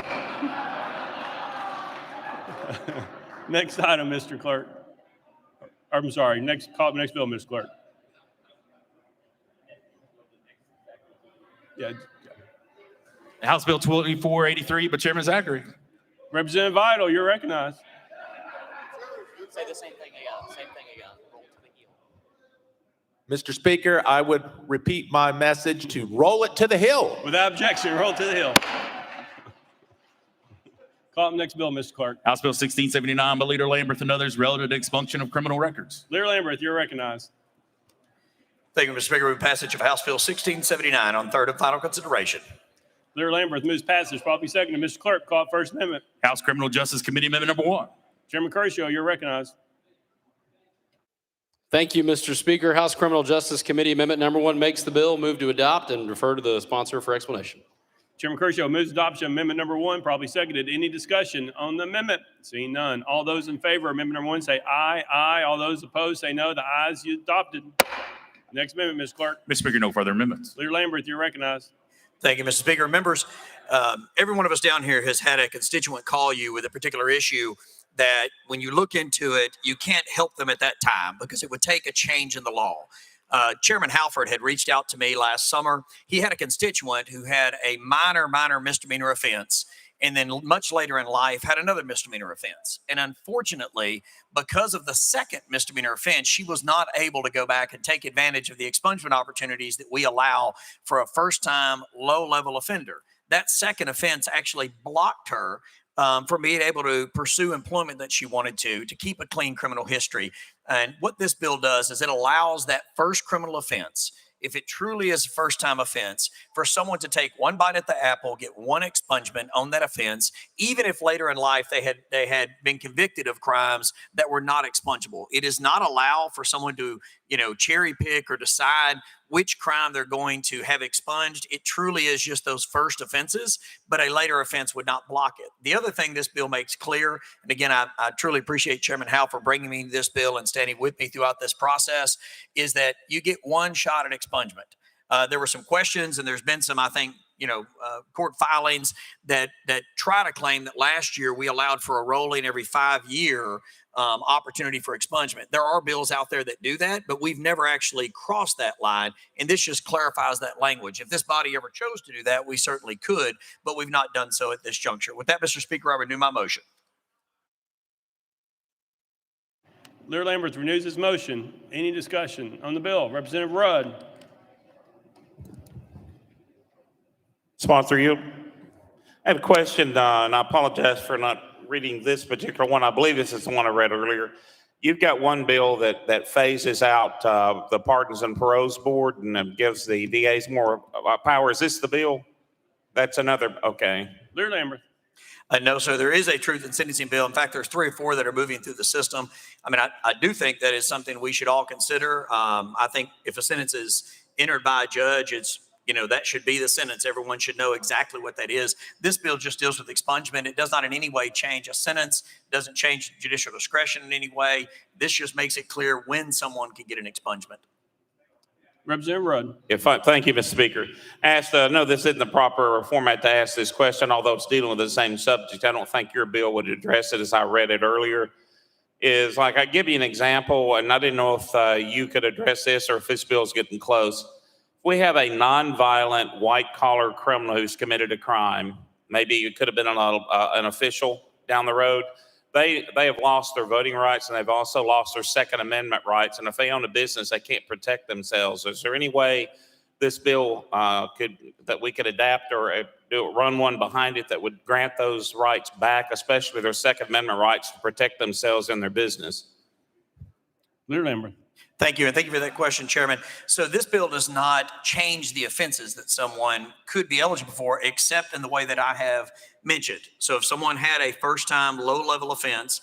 S1: Next item, Mr. Clerk. I'm sorry, next bill, Mr. Clerk. Yeah.
S3: House Bill 2483 by Chairman Zachary.
S1: Representative Vital, you're recognized.
S12: Say the same thing again. Same thing again. Roll to the Hill.
S6: Mr. Speaker, I would repeat my message to roll it to the Hill.
S1: Without objection, roll to the Hill. Call up next bill, Mr. Clerk.
S3: House Bill 1679 by Leader Lamberth and others relative to expunction of criminal records.
S1: Leader Lamberth, you're recognized.
S12: Thank you, Mr. Speaker. Move passage of House Bill 1679 on third and final consideration.
S1: Leader Lamberth moves passage, probably seconded. Mr. Clerk, call up First Amendment.
S3: House Criminal Justice Committee Amendment number 1.
S1: Chairman Kershaw, you're recognized.
S7: Thank you, Mr. Speaker. House Criminal Justice Committee Amendment number 1 makes the bill. Move to adopt and refer to the sponsor for explanation.
S1: Chairman Kershaw moves adoption of amendment number 1, probably seconded. Any discussion on the amendment? Seeing none. All those in favor of amendment number 1 say aye. Aye. All those opposed say no. The ayes, you adopted. Next amendment, Ms. Clerk.
S3: Mr. Speaker, no further amendments.
S1: Leader Lamberth, you're recognized.
S12: Thank you, Mr. Speaker. Members, every one of us down here has had a constituent call you with a particular issue that when you look into it, you can't help them at that time because it would take a change in the law. Chairman Halford had reached out to me last summer. He had a constituent who had a minor misdemeanor offense, and then much later in life had another misdemeanor offense. And unfortunately, because of the second misdemeanor offense, she was not able to go back and take advantage of the expungement opportunities that we allow for a first-time low-level offender. That second offense actually blocked her from being able to pursue employment that she wanted to keep a clean criminal history. And what this bill does is it allows that first criminal offense, if it truly is a first-time offense, for someone to take one bite at the apple, get one expungement on that offense, even if later in life they had been convicted of crimes that were not expungible. It does not allow for someone to, cherry pick or decide which crime they're going to have expunged. It truly is just those first offenses, but a later offense would not block it. The other thing this bill makes clear, and again, I truly appreciate Chairman Howe for bringing me this bill and standing with me throughout this process, is that you get one shot at expungement. There were some questions, and there's been some, I think, court filings that try to claim that last year we allowed for a rolling every 5-year opportunity for expungement. There are bills out there that do that, but we've never actually crossed that line, and this just clarifies that language. If this body ever chose to do that, we certainly could, but we've not done so at this juncture. With that, Mr. Speaker, I renew my motion.
S1: Leader Lamberth renews his motion. Any discussion on the bill? Representative Rudd.
S8: Sponsor, you. I have a question, and I apologize for not reading this particular one. I believe this is the one I read earlier. You've got one bill that phases out the Pardons and Paroles Board and gives the DAs more power. Is this the bill? That's another, okay.
S1: Leader Lamberth.
S12: No, sir. There is a truth in sentencing bill. In fact, there's 3 or 4 that are moving through the system. I mean, I do think that is something we should all consider. I think if a sentence is entered by a judge, it's that should be the sentence. Everyone should know exactly what that is. This bill just deals with expungement. It does not in any way change a sentence, doesn't change judicial discretion in any way. This just makes it clear when someone can get an expungement.
S1: Representative Rudd.
S8: Thank you, Mr. Speaker. No, this isn't the proper format to ask this question, although it's dealing with the same subject. I don't think your bill would address it as I read it earlier. I give you an example, and I didn't know if you could address this or if this bill is getting close. We have a nonviolent white-collar criminal who's committed a crime. Maybe it could have been an official down the road. they have lost their voting rights and they've also lost their Second Amendment rights. And if they own a business, they can't protect themselves. Is there any way this bill that we could adapt or run one behind it that would grant those rights back, especially their Second Amendment rights to protect themselves and their business?
S1: Leader Lambert.
S12: Thank you, and thank you for that question, Chairman. So this bill does not change the offenses that someone could be eligible for, except in the way that I have mentioned. So if someone had a first-time, low-level offense,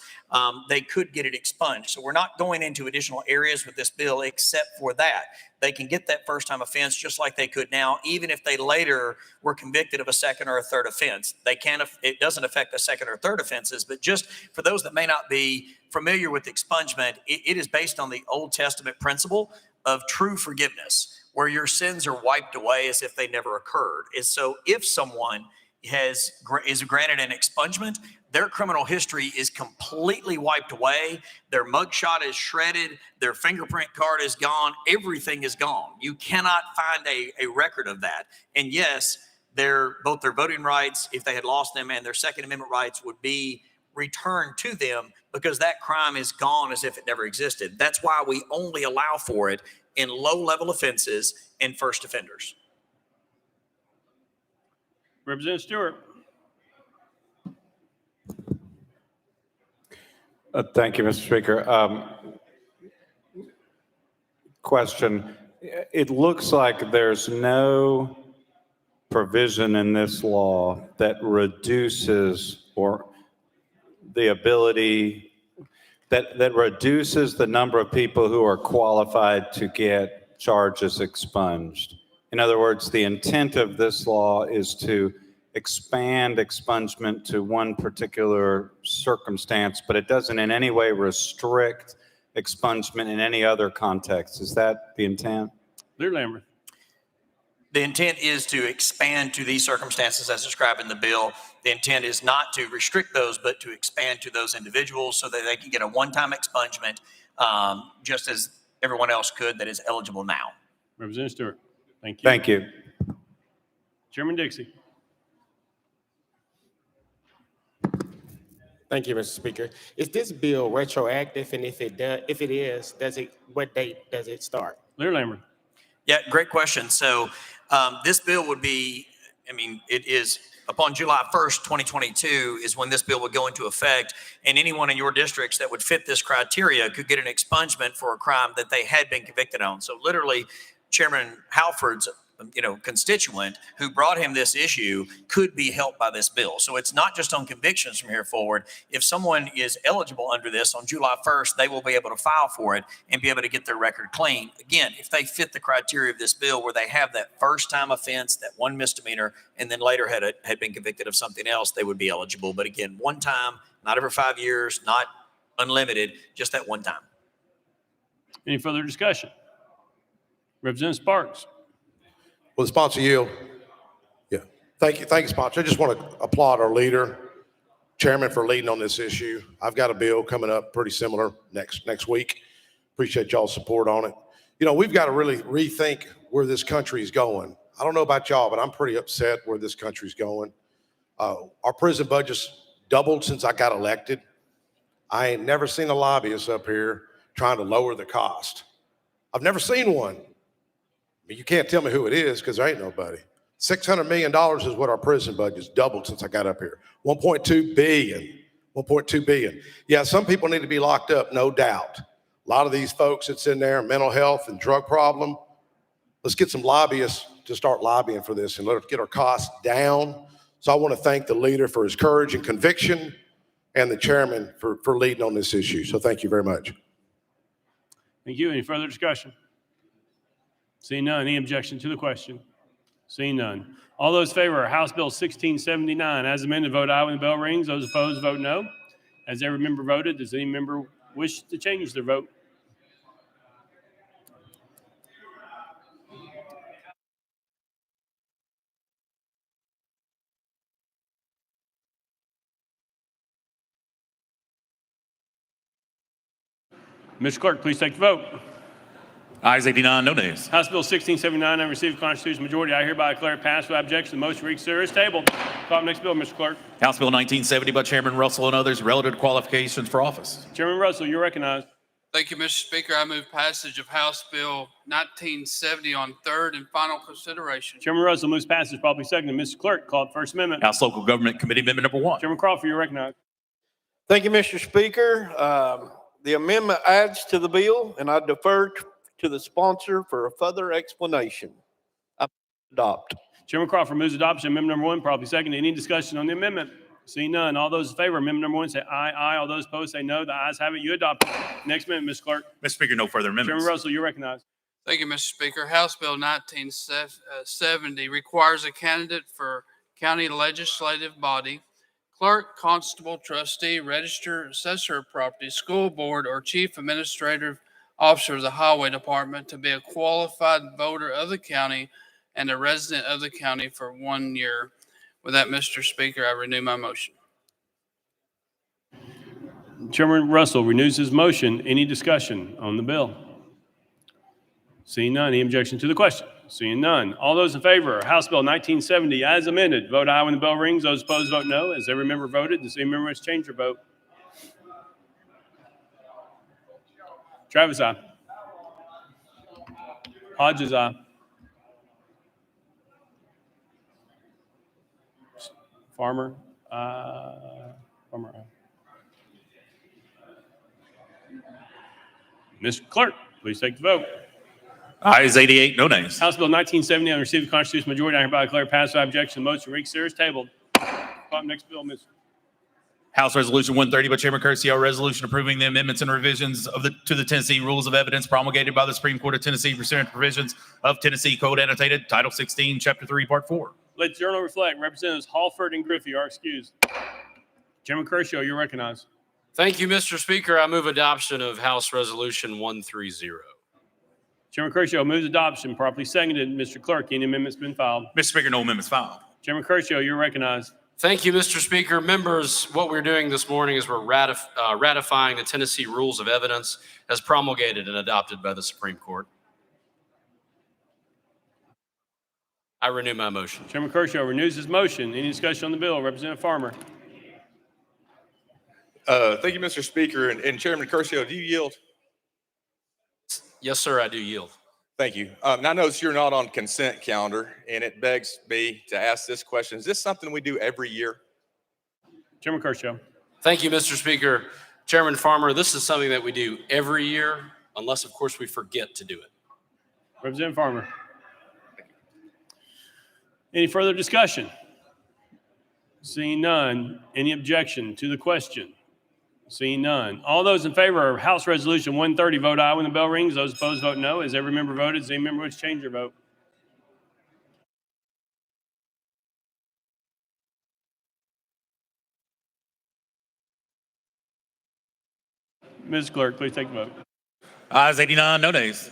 S12: they could get it expunged. So we're not going into additional areas with this bill except for that. They can get that first-time offense just like they could now, even if they later were convicted of a second or a third offense. It doesn't affect the second or third offenses, but just for those that may not be familiar with expungement, it is based on the Old Testament principle of true forgiveness, where your sins are wiped away as if they never occurred. And so if someone is granted an expungement, their criminal history is completely wiped away. Their mugshot is shredded. Their fingerprint card is gone. Everything is gone. You cannot find a record of that. And yes, both their voting rights, if they had lost them, and their Second Amendment rights would be returned to them because that crime is gone as if it never existed. That's why we only allow for it in low-level offenses and first offenders.
S1: Representative Stewart.
S9: Thank you, Mr. Speaker. Question. It looks like there's no provision in this law that reduces or the ability that reduces the number of people who are qualified to get charges expunged. In other words, the intent of this law is to expand expungement to one particular circumstance, but it doesn't in any way restrict expungement in any other context. Is that the intent?
S1: Leader Lambert.
S12: The intent is to expand to these circumstances as described in the bill. The intent is not to restrict those, but to expand to those individuals so that they can get a one-time expungement, just as everyone else could that is eligible now.
S1: Representative Stewart. Thank you.
S9: Thank you.
S1: Chairman Dixie.
S10: Thank you, Mr. Speaker. Is this bill retroactive? And if it is, what date does it start?
S1: Leader Lambert.
S12: Yeah, great question. So this bill would be, it is upon July 1st, 2022 is when this bill would go into effect, and anyone in your districts that would fit this criteria could get an expungement for a crime that they had been convicted on. So literally, Chairman Halford's constituent who brought him this issue could be helped by this bill. So it's not just on convictions from here forward. If someone is eligible under this on July 1st, they will be able to file for it and be able to get their record clean. Again, if they fit the criteria of this bill where they have that first time offense, that one misdemeanor, and then later had been convicted of something else, they would be eligible. But again, one time, not every 5 years, not unlimited, just that one time.
S1: Any further discussion? Representative Sparks.
S4: Will the sponsor yield? Yeah. Thank you, sponsor. I just want to applaud our leader, chairman, for leading on this issue. I've got a bill coming up pretty similar next week. Appreciate y'all's support on it. We've got to really rethink where this country is going. I don't know about y'all, but I'm pretty upset where this country's going. Our prison budget's doubled since I got elected. I ain't never seen a lobbyist up here trying to lower the cost. I've never seen one. You can't tell me who it is because there ain't nobody. $600 million is what our prison budget's doubled since I got up here. 1.2 billion. Yeah, some people need to be locked up, no doubt. A lot of these folks that's in there, mental health and drug problem. Let's get some lobbyists to start lobbying for this and let's get our costs down. So I want to thank the leader for his courage and conviction and the chairman for leading on this issue. So thank you very much.
S1: Thank you. Any further discussion? Seeing none, any objection to the question? Seeing none. All those in favor of House Bill 1679 as amended, vote aye when the bell rings. Those opposed, vote no. Has every member voted? Does any member wish to change their vote? Mr. Clerk, please take the vote.
S3: Ayes 89, no nays.
S1: House Bill 1679, having received a constitutional majority, I hereby declare it passed without objection. The motion to reconsider is tabled. Call the next bill, Mr. Clerk.
S3: House Bill 1970 by Chairman Russell and others, relative to qualifications for office.
S1: Chairman Russell, you're recognized.
S11: Thank you, Mr. Speaker. I move passage of House Bill 1970 on third and final consideration.
S1: Chairman Russell moves passage, properly seconded. Mr. Clerk, call it First Amendment.
S3: House Local Government Committee Amendment number 1.
S1: Chairman Crawford, you're recognized.
S13: Thank you, Mr. Speaker. The amendment adds to the bill, and I defer to the sponsor for a further explanation. I adopt.
S1: Chairman Crawford moves adoption of amendment number 1, properly seconded. Any discussion on the amendment? Seeing none. All those in favor of amendment number 1 say aye, aye. All those opposed say no. The ayes have it. You adopt it. Next amendment, Mr. Clerk.
S3: Mr. Speaker, no further amendments.
S1: Chairman Russell, you're recognized.
S11: Thank you, Mr. Speaker. House Bill 1970 requires a candidate for county legislative body, clerk, constable, trustee, register, assessor of property, school board, or chief administrative officer of the highway department to be a qualified voter of the county and a resident of the county for 1 year. With that, Mr. Speaker, I renew my motion.
S1: Chairman Russell renews his motion. Any discussion on the bill? Seeing none. Any objection to the question? Seeing none. All those in favor of House Bill 1970 as amended, vote aye when the bell rings. Those opposed, vote no. As every member voted, the same member must change their vote. Travis, aye. Hodges, aye. Farmer, Farmer, aye. Mr. Clerk, please take the vote.
S3: Ayes 88, no nays.
S1: House Bill 1970, having received the constitutional majority, I hereby declare passed without objection. The motion to reconsider is tabled. Call the next bill, Ms.
S3: House Resolution 130 by Chairman Curcio, a resolution approving the amendments and revisions to the Tennessee Rules of Evidence promulgated by the Supreme Court of Tennessee pursuant to provisions of Tennessee Code Annotated, Title 16, Chapter 3, Part 4.
S1: Let the journal reflect. Representatives Halford and Griffey are excused. Chairman Curcio, you're recognized.
S7: Thank you, Mr. Speaker. I move adoption of House Resolution 130.
S1: Chairman Curcio moves adoption, properly seconded. Mr. Clerk, any amendments been filed?
S3: Mr. Speaker, no amendments filed.
S1: Chairman Curcio, you're recognized.
S7: Thank you, Mr. Speaker. Members, what we're doing this morning is we're ratifying the Tennessee Rules of Evidence as promulgated and adopted by the Supreme Court. I renew my motion.
S1: Chairman Curcio renews his motion. Any discussion on the bill? Representative Farmer.
S14: Thank you, Mr. Speaker. And Chairman Curcio, do you yield?
S7: Yes, sir, I do yield.
S14: Thank you. And I notice you're not on consent calendar, and it begs me to ask this question. Is this something we do every year?
S1: Chairman Curcio.
S7: Thank you, Mr. Speaker. Chairman Farmer, this is something that we do every year, unless, of course, we forget to do it.
S1: Representative Farmer. Any further discussion? Seeing none. Any objection to the question? Seeing none. All those in favor of House Resolution 130, vote aye when the bell rings. Those opposed, vote no. As every member voted, does any member wish to change their vote? Ms. Clerk, please take the vote.
S3: Ayes 89, no nays.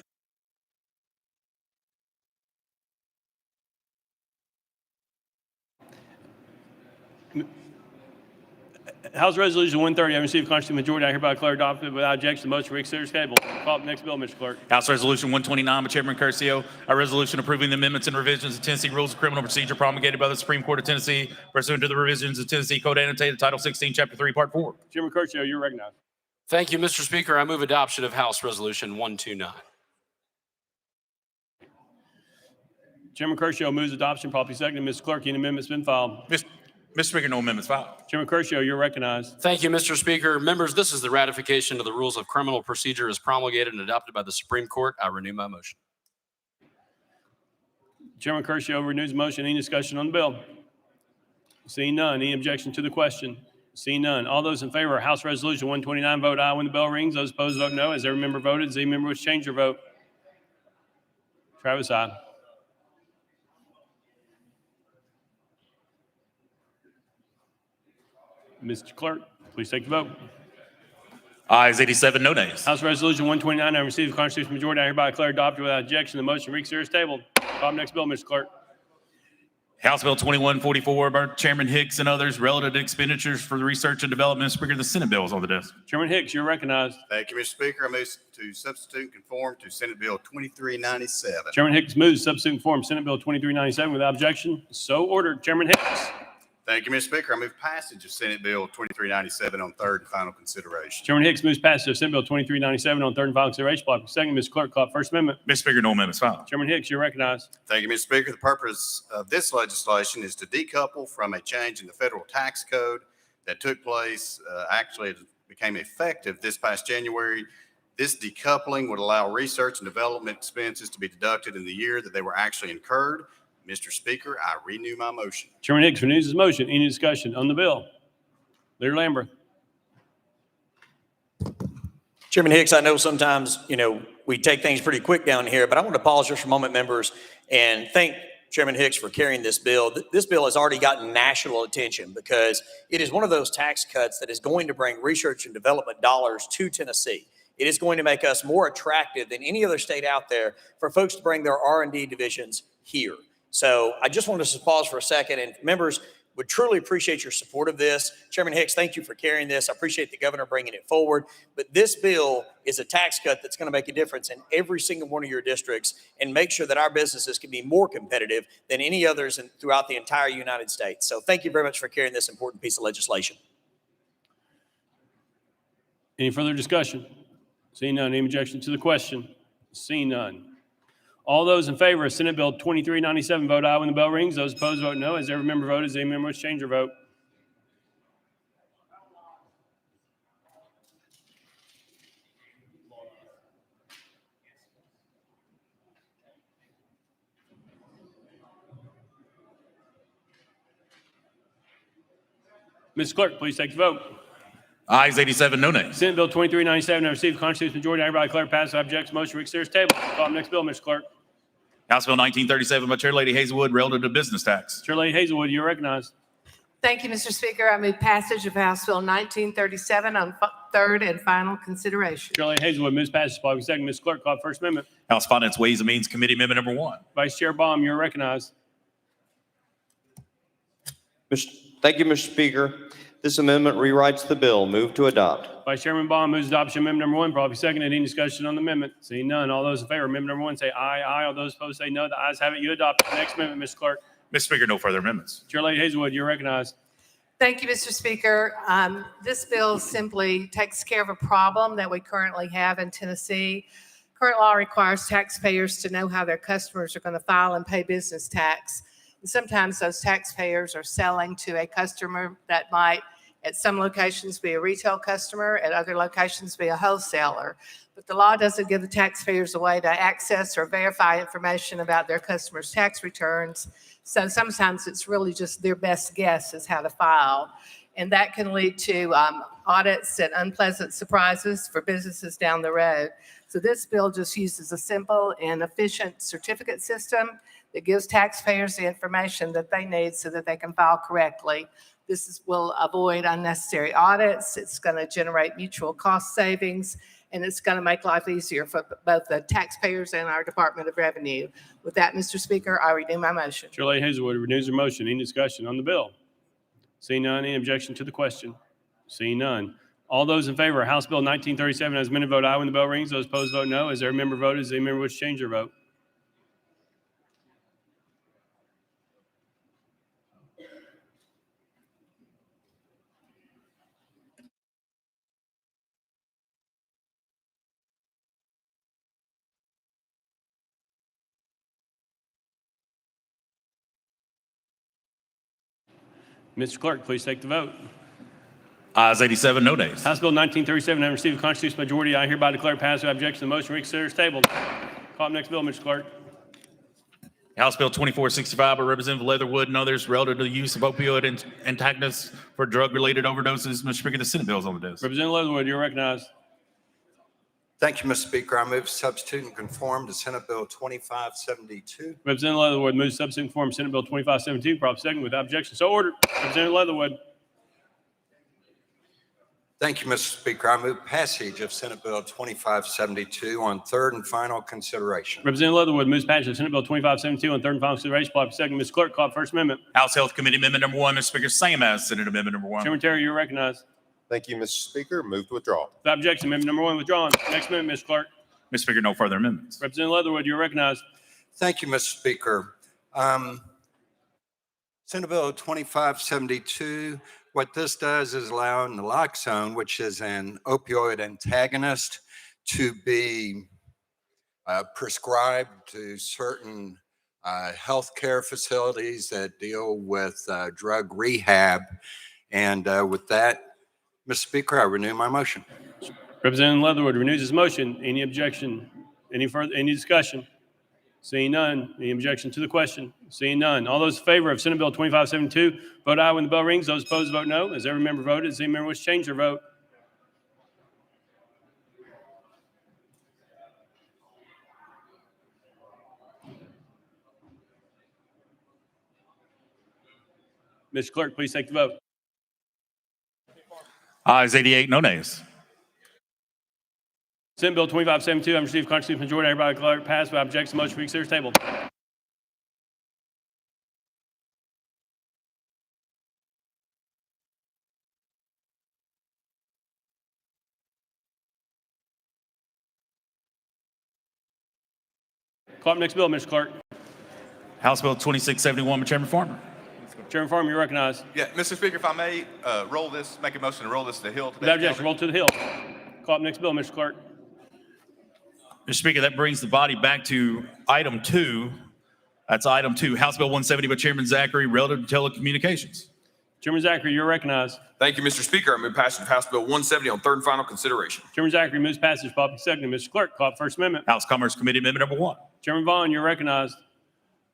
S1: House Resolution 130, having received a constitutional majority, I hereby declare adopted without objection. The motion to reconsider is tabled. Call up the next bill, Mr. Clerk.
S3: House Resolution 129 by Chairman Curcio, a resolution approving the amendments and revisions of Tennessee Rules of Criminal Procedure promulgated by the Supreme Court of Tennessee pursuant to the revisions of Tennessee Code Annotated, Title 16, Chapter 3, Part 4.
S1: Chairman Curcio, you're recognized.
S7: Thank you, Mr. Speaker. I move adoption of House Resolution 129.
S1: Chairman Curcio moves adoption, properly seconded. Mr. Clerk, any amendments been filed?
S3: Mr. Speaker, no amendments filed.
S1: Chairman Curcio, you're recognized.
S7: Thank you, Mr. Speaker. Members, this is the ratification of the Rules of Criminal Procedure as promulgated and adopted by the Supreme Court. I renew my motion.
S1: Chairman Curcio renews the motion. Any discussion on the bill? Seeing none. Any objection to the question? Seeing none. All those in favor of House Resolution 129, vote aye when the bell rings. Those opposed, vote no. As every member voted, does any member wish to change their vote? Travis, aye. Mr. Clerk, please take the vote.
S3: Ayes 87, no nays.
S1: House Resolution 129, having received the constitutional majority, I hereby declare adopted without objection. The motion to reconsider is tabled. Call the next bill, Mr. Clerk.
S3: House Bill 2144 by Chairman Hicks and others relative to expenditures for the research and development. Speaker, the Senate bill is on the desk.
S1: Chairman Hicks, you're recognized.
S15: Thank you, Mr. Speaker. I move to substitute and conform to Senate Bill 2397.
S1: Chairman Hicks moves substitute and conform Senate Bill 2397 without objection. So ordered. Chairman Hicks.
S15: Thank you, Mr. Speaker. I move passage of Senate Bill 2397 on third and final consideration.
S1: Chairman Hicks moves passage of Senate Bill 2397 on third and final consideration. Block second. Mr. Clerk, call First Amendment.
S3: Mr. Speaker, no amendments filed.
S1: Chairman Hicks, you're recognized.
S15: Thank you, Mr. Speaker. The purpose of this legislation is to decouple from a change in the federal tax code that took place, actually it became effective this past January. This decoupling would allow research and development expenses to be deducted in the year that they were actually incurred. Mr. Speaker, I renew my motion.
S1: Chairman Hicks renews his motion. Any discussion on the bill? Leader Lambert.
S12: Chairman Hicks, I know sometimes, we take things pretty quick down here, but I want to pause just for a moment, members, and thank Chairman Hicks for carrying this bill. This bill has already gotten national attention because it is one of those tax cuts that is going to bring research and development dollars to Tennessee. It is going to make us more attractive than any other state out there for folks to bring their R&D divisions here. So I just wanted to pause for a second, and members would truly appreciate your support of this. Chairman Hicks, thank you for carrying this. I appreciate the governor bringing it forward. But this bill is a tax cut that's going to make a difference in every single one of your districts and make sure that our businesses can be more competitive than any others throughout the entire United States. So thank you very much for carrying this important piece of legislation.
S1: Any further discussion? Seeing none, any objection to the question? Seeing none. All those in favor of Senate Bill 2397 vote aye when the bell rings. Those opposed vote no. As every member voted, as any member wish to change their vote. Mr. Clerk, please take the vote.
S3: Ayes 87, no nays.
S1: Senate Bill 2397 has received a constitutional majority. I hereby declare passed. Objects, motion to reconsider is tabled. Call the next bill, Mr. Clerk.
S3: House Bill 1937 by Chair Lady Hazelwood relative to business tax.
S1: Chair Lady Hazelwood, you're recognized.
S17: Thank you, Mr. Speaker. I move passage of House Bill 1937 on third and final consideration.
S1: Chair Lady Hazelwood moves passage. Block second. Ms. Clerk, call First Amendment.
S3: House Finance Ways and Means Committee Amendment number 1.
S1: Vice Chair Baum, you're recognized.
S18: Thank you, Mr. Speaker. This amendment rewrites the bill. Move to adopt.
S1: Vice Chairman Baum moves adoption of amendment number 1. Probably seconded. Any discussion on the amendment? Seeing none. All those in favor of amendment number 1 say aye, aye. All those opposed say no. The ayes have it. You adopt the next amendment, Mr. Clerk.
S3: Mr. Speaker, no further amendments.
S1: Chair Lady Hazelwood, you're recognized.
S17: Thank you, Mr. Speaker. This bill simply takes care of a problem that we currently have in Tennessee. Current law requires taxpayers to know how their customers are going to file and pay business tax. And sometimes those taxpayers are selling to a customer that might at some locations be a retail customer, at other locations be a wholesaler. But the law doesn't give the taxpayers a way to access or verify information about their customers' tax returns. So sometimes it's really just their best guess is how to file. And that can lead to audits and unpleasant surprises for businesses down the road. So this bill just uses a simple and efficient certificate system that gives taxpayers the information that they need so that they can file correctly. This will avoid unnecessary audits. It's going to generate mutual cost savings, and it's going to make life easier for both the taxpayers and our Department of Revenue. With that, Mr. Speaker, I renew my motion.
S1: Chair Lady Hazelwood renews her motion. Any discussion on the bill? Seeing none, any objection to the question? Seeing none. All those in favor of House Bill 1937 as amended vote aye when the bell rings. Those opposed vote no. As every member voted, as any member wish to change their vote? Mr. Clerk, please take the vote.
S3: Ayes 87, no nays.
S1: House Bill 1937 having received a constitutional majority, I hereby declare passed. Without objection, the motion reconsider is tabled. Call the next bill, Mr. Clerk.
S3: House Bill 2465 by Representative Leatherwood and others relative to the use of opioid antagonists for drug-related overdoses. Mr. Speaker, the Senate bill is on the desk.
S1: Representative Leatherwood, you're recognized.
S19: Thank you, Mr. Speaker. I move substitute and conform to Senate Bill 2572.
S1: Representative Leatherwood moves substitute and conform Senate Bill 2572. Prop second without objection. So ordered. Representative Leatherwood.
S19: Thank you, Mr. Speaker. I move passage of Senate Bill 2572 on third and final consideration.
S1: Representative Leatherwood moves passage of Senate Bill 2572 on third and final consideration. Properly second. Mr. Clerk, call for first amendment.
S3: House Health Committee Amendment Number 1, Mr. Speaker, same as Senate Amendment Number 1.
S1: Chairman Terry, you're recognized.
S16: Thank you, Mr. Speaker. Move to withdraw.
S1: Without objection, amendment number 1 withdrawn. Next amendment, Mr. Clerk.
S3: Mr. Speaker, no further amendments.
S1: Representative Leatherwood, you're recognized.
S19: Thank you, Mr. Speaker. Senate Bill 2572, what this does is allow naloxone, which is an opioid antagonist, to be prescribed to certain healthcare facilities that deal with drug rehab. And with that, Mr. Speaker, I renew my motion.
S1: Representative Leatherwood renews his motion. Any objection? Any discussion? Seeing none. Any objection to the question? Seeing none. All those in favor of Senate Bill 2572, vote aye when the bell rings. Those opposed, vote no. As every member voted, does any member wish to change their vote? Mr. Clerk, please take the vote.
S3: Ayes 88, no nays.
S1: Senate Bill 2572, having received constitutional majority, everybody declare it passed. Without objection, motion for reconsider is tabled. Call up next bill, Mr. Clerk.
S3: House Bill 2671, Chairman Farmer.
S1: Chairman Farmer, you're recognized.
S14: Yeah, Mr. Speaker, if I may, make a motion to roll this to the Hill today.
S1: Without objection, roll to the Hill. Call up next bill, Mr. Clerk.
S3: Mr. Speaker, that brings the body back to item 2. That's item 2, House Bill 170 by Chairman Zachary, relative to telecommunications.
S1: Chairman Zachary, you're recognized.
S2: Thank you, Mr. Speaker. I move passage of House Bill 170 on third and final consideration.
S1: Chairman Zachary moves passage, properly seconded. Mr. Clerk, call up first amendment.
S3: House Commerce Committee Amendment Number 1.
S1: Chairman Vaughn, you're recognized.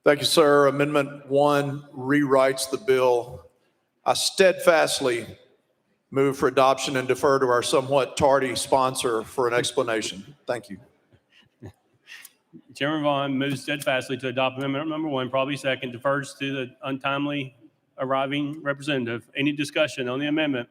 S4: Thank you, sir. Amendment 1 rewrites the bill. I steadfastly move for adoption and defer to our somewhat tardy sponsor for an explanation. Thank you.
S1: Chairman Vaughn moves steadfastly to adopt amendment number 1, probably second, defers to the untimely arriving representative. Any discussion on the amendment?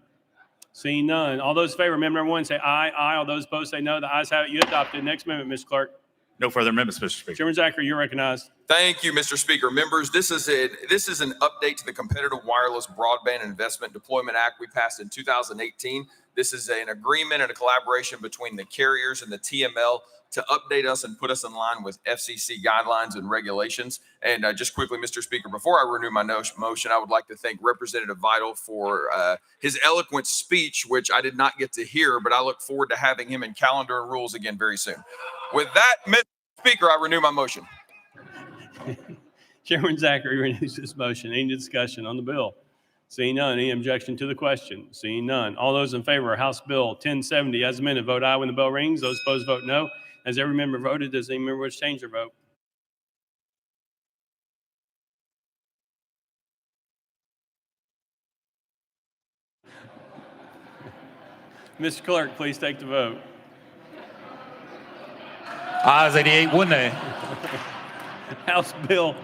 S1: Seeing none. All those in favor of amendment number 1 say aye. Aye. All those opposed say no. The ayes have it. You adopted. Next amendment, Mr. Clerk.
S3: No further amendments, Mr. Speaker.
S1: Chairman Zachary, you're recognized.
S2: Thank you, Mr. Speaker. Members, this is an update to the Competitive Wireless Broadband Investment Deployment Act we passed in 2018. This is an agreement and a collaboration between the carriers and the TML to update us and put us in line with FCC guidelines and regulations. And just quickly, Mr. Speaker, before I renew my motion, I would like to thank Representative Vital for his eloquent speech, which I did not get to hear, but I look forward to having him in calendar and rules again very soon. With that, Mr. Speaker, I renew my motion.
S1: Chairman Zachary renews his motion. Any discussion on the bill? Seeing none. Any objection to the question? Seeing none. All those in favor of House Bill 1070 as amended, vote aye when the bell rings. Those opposed, vote no. As every member voted, does any member wish to change their vote? Mr. Clerk, please take the vote.
S3: Ayes 88, 1 nay.
S1: House Bill.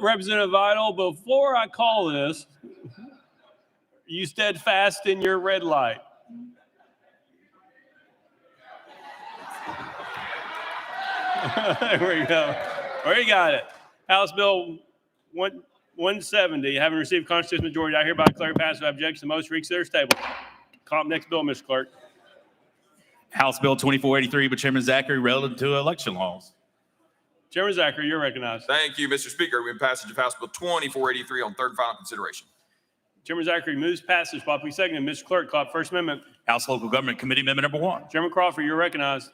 S1: Representative Vital, before I call this, you steadfast in your red light. There we go. Where you got it? House Bill 170, having received constitutional majority, I hereby declare passed without objection. The motion reconsiders table. Call up next bill, Mr. Clerk.
S3: House Bill 2483 by Chairman Zachary, relative to election laws.
S1: Chairman Zachary, you're recognized.
S2: Thank you, Mr. Speaker. We have passage of House Bill 2483 on third and final consideration.
S1: Chairman Zachary moves passage, properly seconded. Mr. Clerk, call up first amendment.
S3: House Local Government Committee Amendment Number 1.
S1: Chairman Crawford, you're recognized.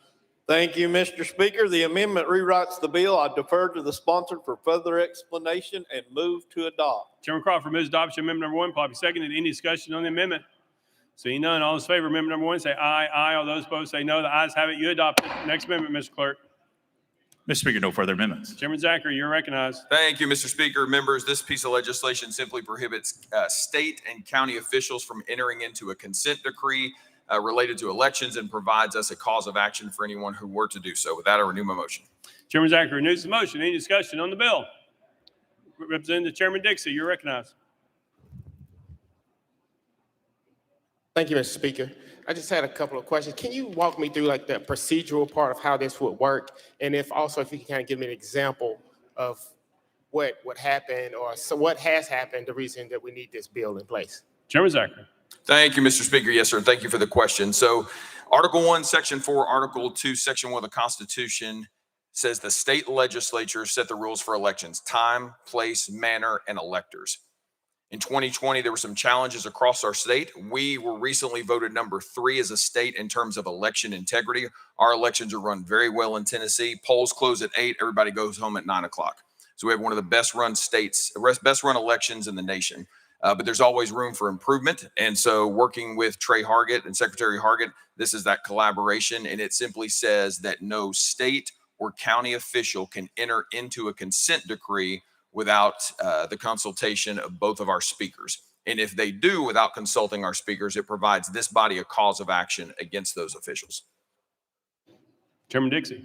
S13: Thank you, Mr. Speaker. The amendment rewrites the bill. I defer to the sponsor for further explanation and move to adopt.
S1: Chairman Crawford moves adoption of amendment number 1, properly seconded. Any discussion on the amendment? Seeing none, all those in favor of amendment number 1 say aye. Aye. All those opposed say no. The ayes have it. You adopted. Next amendment, Mr. Clerk.
S3: Mr. Speaker, no further amendments.
S1: Chairman Zachary, you're recognized.
S2: Thank you, Mr. Speaker. Members, this piece of legislation simply prohibits state and county officials from entering into a consent decree related to elections and provides us a cause of action for anyone who were to do so. With that, I renew my motion.
S1: Chairman Zachary renews the motion. Any discussion on the bill? Representative Chairman Dixie, you're recognized.
S10: Thank you, Mr. Speaker. I just had a couple of questions. Can you walk me through like the procedural part of how this would work? And if you can kind of give me an example of what would happen or so what has happened, the reason that we need this bill in place.
S1: Chairman Zachary.
S2: Thank you, Mr. Speaker. Yes, sir. Thank you for the question. So Article 1, Section 4, Article 2, Section 1 of the Constitution says the state legislature set the rules for elections: time, place, manner, and electors. In 2020, there were some challenges across our state. We were recently voted number 3 as a state in terms of election integrity. Our elections are run very well in Tennessee. Polls close at 8. Everybody goes home at 9 o'clock. So we have one of the best run states, best run elections in the nation. But there's always room for improvement. And so working with Trey Hargett and Secretary Hargett, this is that collaboration. And it simply says that no state or county official can enter into a consent decree without the consultation of both of our speakers. And if they do without consulting our speakers, it provides this body a cause of action against those officials.
S1: Chairman Dixie.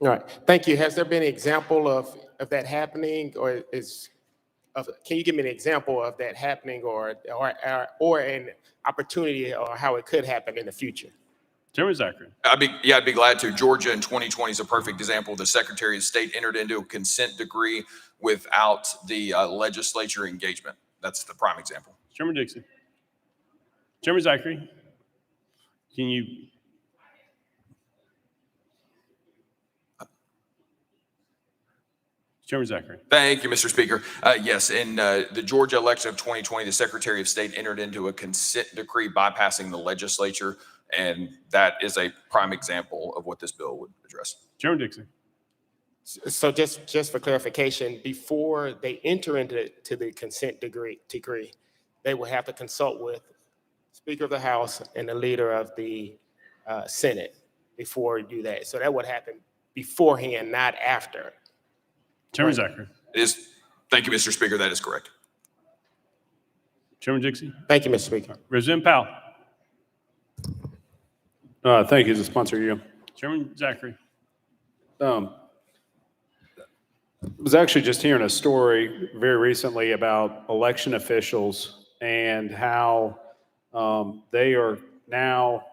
S10: All right, thank you. Has there been an example of that happening, or can you give me an example of that happening, or an opportunity, or how it could happen in the future?
S1: Chairman Zachary.
S2: I'd be glad to. Georgia in 2020 is a perfect example. The Secretary of State entered into a consent decree without the legislature engagement. That's the prime example.
S1: Chairman Dixie. Chairman Zachary, can you? Chairman Zachary.
S2: Thank you, Mr. Speaker. Yes, in the Georgia election of 2020, the Secretary of State entered into a consent decree bypassing the legislature, and that is a prime example of what this bill would address.
S1: Chairman Dixie.
S10: So just for clarification, before they enter into the consent decree, they will have to consult with Speaker of the House and the leader of the Senate before you do that. So that would happen beforehand, not after.
S1: Chairman Zachary.
S2: Thank you, Mr. Speaker. That is correct.
S1: Chairman Dixie.
S10: Thank you, Mr. Speaker.
S1: Representative Powell.
S20: Thank you. To sponsor you.
S1: Chairman Zachary.
S20: Was actually just hearing a story very recently about election officials and how they are now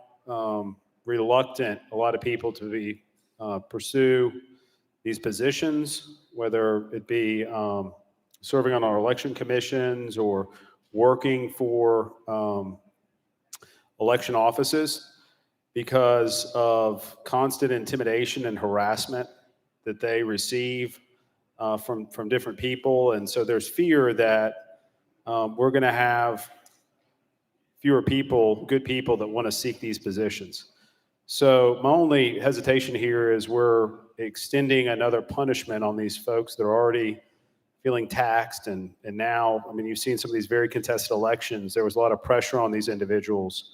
S20: reluctant, a lot of people, to pursue these positions, whether it be serving on our election commissions or working for election offices, because of constant intimidation and harassment that they receive from different people. And so there's fear that we're going to have fewer people, good people, that want to seek these positions. So my only hesitation here is we're extending another punishment on these folks that are already feeling taxed. And now, I mean, you've seen some of these very contested elections. There was a lot of pressure on these individuals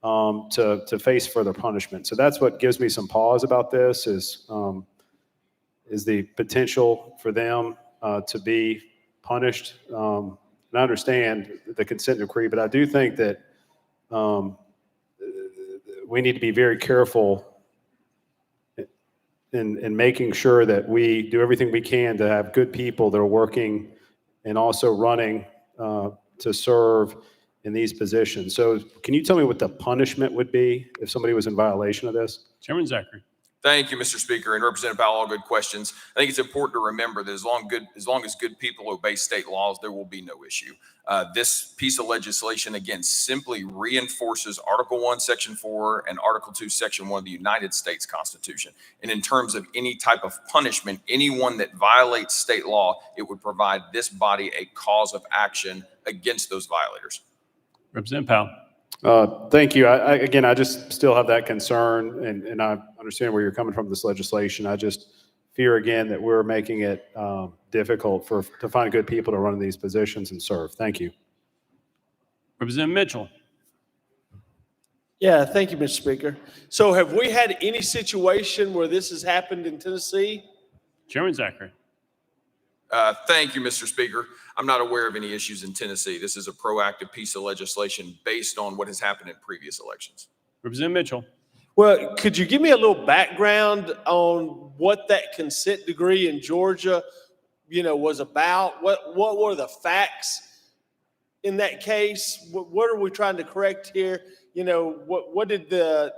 S20: to face further punishment. So that's what gives me some pause about this, is the potential for them to be punished. And I understand the consent decree, but I do think that we need to be very careful in making sure that we do everything we can to have good people that are working and also running to serve in these positions. So can you tell me what the punishment would be if somebody was in violation of this?
S1: Chairman Zachary.
S2: Thank you, Mr. Speaker, and Representative Powell, all good questions. I think it's important to remember that as long as good people obey state laws, there will be no issue. This piece of legislation, again, simply reinforces Article 1, Section 4, and Article 2, Section 1 of the United States Constitution. And in terms of any type of punishment, anyone that violates state law, it would provide this body a cause of action against those violators.
S1: Representative Powell.
S20: Thank you. I just still have that concern, and I understand where you're coming from with this legislation. I just fear again that we're making it difficult to find good people to run these positions and serve. Thank you.
S1: Representative Mitchell.
S21: Yeah, thank you, Mr. Speaker. So have we had any situation where this has happened in Tennessee?
S1: Chairman Zachary.
S2: Thank you, Mr. Speaker. I'm not aware of any issues in Tennessee. This is a proactive piece of legislation based on what has happened in previous elections.
S1: Representative Mitchell.
S21: Well, could you give me a little background on what that consent decree in Georgia, was about? What were the facts in that case? What are we trying to correct here? What did the,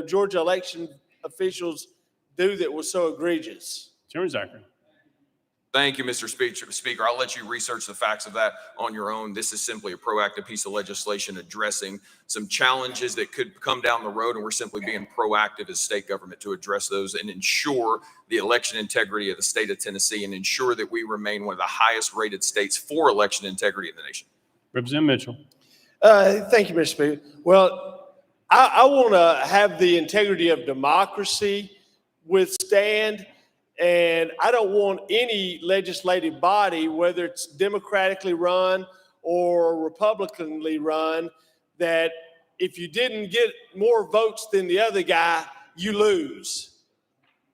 S21: Georgia election officials do that was so egregious?
S1: Chairman Zachary.
S2: Thank you, Mr. Speaker. I'll let you research the facts of that on your own. This is simply a proactive piece of legislation addressing some challenges that could come down the road, and we're simply being proactive as state government to address those and ensure the election integrity of the state of Tennessee and ensure that we remain one of the highest rated states for election integrity in the nation.
S1: Representative Mitchell.
S21: Thank you, Mr. Speaker. Well, I want to have the integrity of democracy withstand. And I don't want any legislative body, whether it's democratically run or republicanly run, that if you didn't get more votes than the other guy, you lose.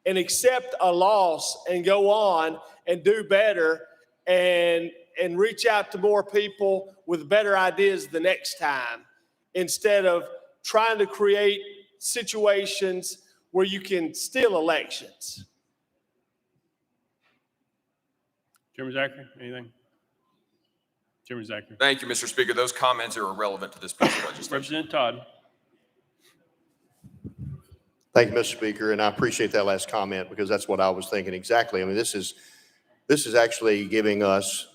S21: And accept a loss and go on and do better and reach out to more people with better ideas the next time, instead of trying to create situations where you can steal elections.
S1: Chairman Zachary, anything? Chairman Zachary.
S2: Thank you, Mr. Speaker. Those comments are irrelevant to this piece of legislation.
S1: Representative Todd.
S5: Thank you, Mr. Speaker, and I appreciate that last comment because that's what I was thinking exactly. I mean, this is actually giving us,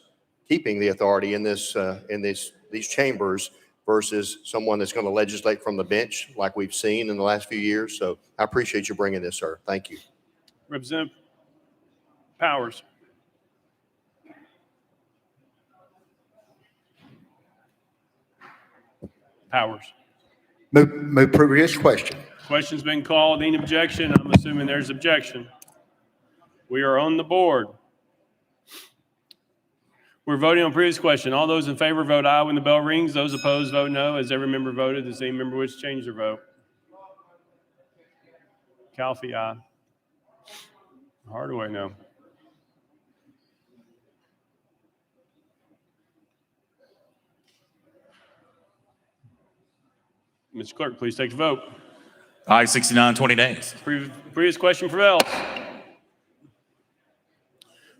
S5: keeping the authority in these chambers versus someone that's going to legislate from the bench like we've seen in the last few years. So I appreciate you bringing this, sir. Thank you.
S1: Representative Powers. Powers.
S22: Move previous question.
S1: Question's been called. Any objection? I'm assuming there's objection. We are on the board. We're voting on previous question. All those in favor vote aye when the bell rings. Those opposed vote no. As every member voted, the same member which changed their vote. Calfee, aye. Hardaway, no. Mr. Clerk, please take the vote.
S3: Aye, 69, 20 nays.
S1: Previous question prevails.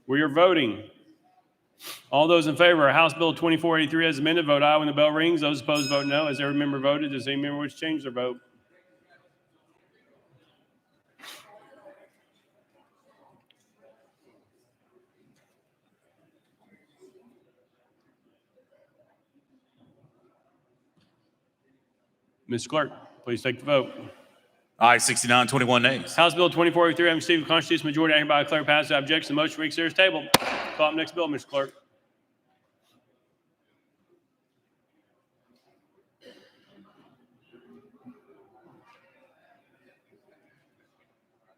S1: We are voting. All those in favor of House Bill 2483 as amended, vote aye when the bell rings. Those opposed vote no. As every member voted, the same member which changed their vote. Mr. Clerk, please take the vote.
S3: Aye, 69, 21 nays.
S1: House Bill 2483 having received a constitutional majority, I hereby declare passed. I object to the motion for reconsider is tabled. Call up next bill, Mr. Clerk.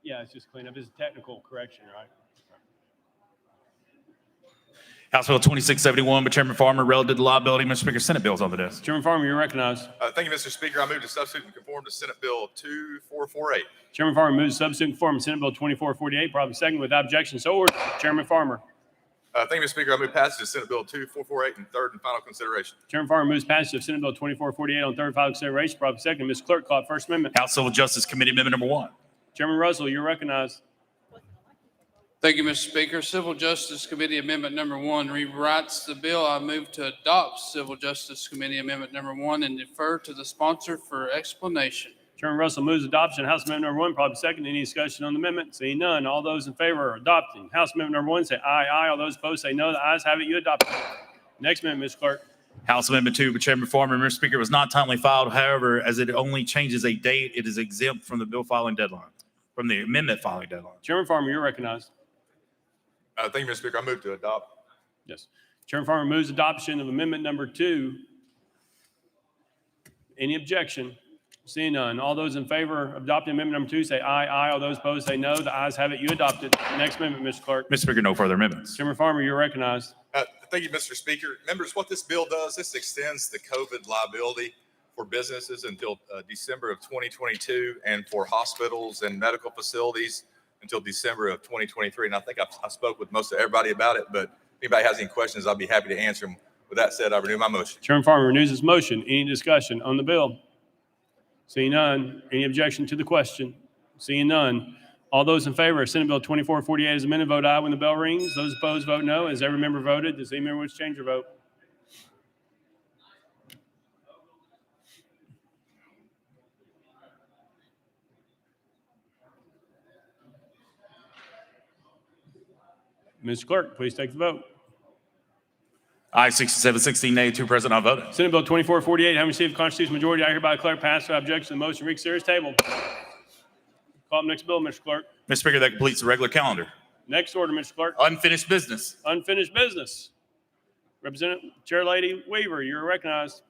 S1: Yeah, it's just cleanup. It's a technical correction, right?
S3: House Bill 2671 by Chairman Farmer relative to liability. Mr. Speaker, Senate bills on the desk.
S1: Chairman Farmer, you're recognized.
S14: Thank you, Mr. Speaker. I move to substitute and conform to Senate Bill 2448.
S1: Chairman Farmer moves to substitute and conform to Senate Bill 2448. Probably second without objection. So ordered. Chairman Farmer.
S14: Thank you, Mr. Speaker. I move passage of Senate Bill 2448 and third and final consideration.
S1: Chairman Farmer moves passage of Senate Bill 2448 on third and final consideration. Probably second. Ms. Clerk, call it First Amendment.
S3: House Civil Justice Committee Amendment number 1.
S1: Chairman Russell, you're recognized.
S11: Thank you, Mr. Speaker. Civil Justice Committee Amendment number 1 rewrites the bill. I move to adopt Civil Justice Committee Amendment number 1 and defer to the sponsor for explanation.
S1: Chairman Russell moves adoption of House Amendment number 1. Probably second. Any discussion on the amendment? Seeing none. All those in favor of adopting House Amendment number 1 say aye, aye. All those opposed say no. The ayes have it. You adopt it. Next amendment, Mr. Clerk.
S3: House Amendment 2 by Chairman Farmer. Mr. Speaker, it was not timely filed. However, as it only changes a date, it is exempt from the bill filing deadline, from the amendment filing deadline.
S1: Chairman Farmer, you're recognized.
S14: Thank you, Mr. Speaker. I move to adopt.
S1: Yes. Chairman Farmer moves adoption of amendment number 2. Any objection? Seeing none. All those in favor of adopting amendment number 2 say aye, aye. All those opposed say no. The ayes have it. You adopt it. Next amendment, Mr. Clerk.
S3: Mr. Speaker, no further amendments.
S1: Chairman Farmer, you're recognized.
S14: Thank you, Mr. Speaker. Members, what this bill does, this extends the COVID liability for businesses until December of 2022 and for hospitals and medical facilities until December of 2023. And I think I spoke with most of everybody about it, but if anybody has any questions, I'll be happy to answer them. With that said, I renew my motion.
S1: Chairman Farmer renews his motion. Any discussion on the bill? Seeing none. Any objection to the question? Seeing none. All those in favor of Senate Bill 2448 as amended, vote aye when the bell rings. Those opposed, vote no. Has every member voted? Does any member wish to change their vote? Mr. Clerk, please take the vote.
S3: Aye, 67, 16 nay, 2 present, not voting.
S1: Senate Bill 2448, having received a constitutional majority, I hereby declare passed without objection. The motion reconsider is tabled. Call up next bill, Mr. Clerk.
S3: Mr. Speaker, that completes the regular calendar.
S1: Next order, Mr. Clerk.
S3: Unfinished business.
S1: Unfinished business. Representative Chair Lady Weaver, you're recognized.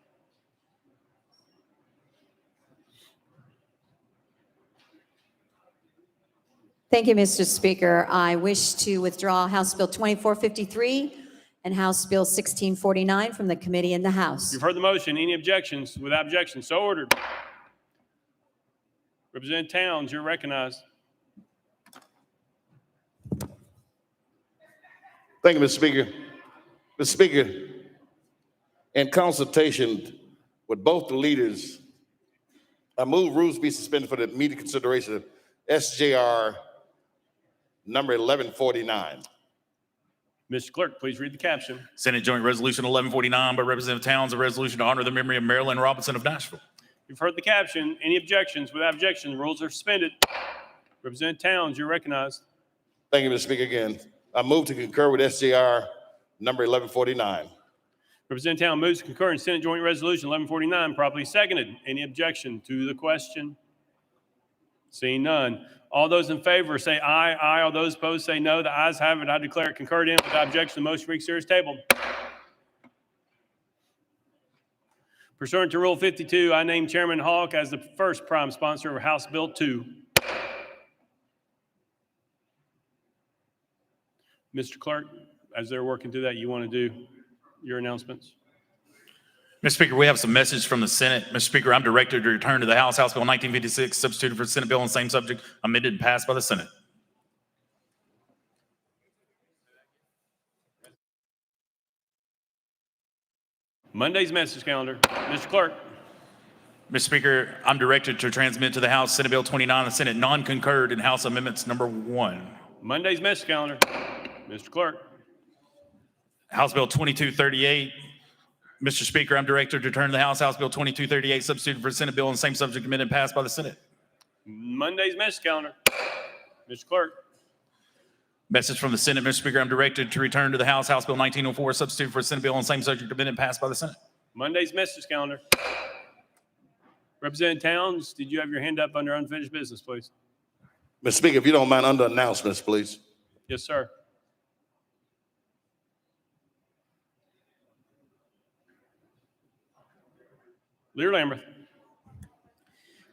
S6: Thank you, Mr. Speaker. I wish to withdraw House Bill 2453 and House Bill 1649 from the committee in the House.
S1: You've heard the motion. Any objections? Without objection, so ordered. Representative Towns, you're recognized.
S8: Thank you, Mr. Speaker. Mr. Speaker, in consultation with both the leaders, I move rules be suspended for the immediate consideration of SJR number 1149.
S1: Mr. Clerk, please read the caption.
S3: Senate Joint Resolution 1149 by Representative Towns, a resolution to honor the memory of Marilyn Robinson of Nashville.
S1: You've heard the caption. Any objections? Without objection, the rules are suspended. Representative Towns, you're recognized.
S8: Thank you, Mr. Speaker. Again, I move to concur with SJR number 1149.
S1: Representative Towns moves to concur in Senate Joint Resolution 1149, properly seconded. Any objection to the question? Seeing none. All those in favor say aye. Aye. All those opposed say no. The ayes have it. I declare it concurred in. Without objection, the motion for reconsider is tabled. Pursuant to Rule 52, I name Chairman Hawk as the first prime sponsor of House Bill 2. Mr. Clerk, as they're working through that, you want to do your announcements?
S3: Mr. Speaker, we have some message from the Senate. Mr. Speaker, I'm directed to return to the House Bill 1956, substituted for Senate bill on the same subject, amended and passed by the Senate.
S1: Monday's message calendar. Mr. Clerk.
S3: Mr. Speaker, I'm directed to transmit to the House Senate Bill 29, the Senate non-concurred in House Amendments number 1.
S1: Monday's message calendar. Mr. Clerk.
S3: House Bill 2238. Mr. Speaker, I'm directed to return to the House Bill 2238, substituted for Senate bill on the same subject, amended and passed by the Senate.
S1: Monday's message calendar. Mr. Clerk.
S3: Message from the Senate, Mr. Speaker, I'm directed to return to the House Bill 1904, substituted for Senate bill on the same subject, amended and passed by the Senate.
S1: Monday's message calendar. Representative Towns, did you have your hand up under unfinished business, please?
S8: Mr. Speaker, if you don't mind, under announcements, please.
S1: Yes, sir. Leader Lamberth.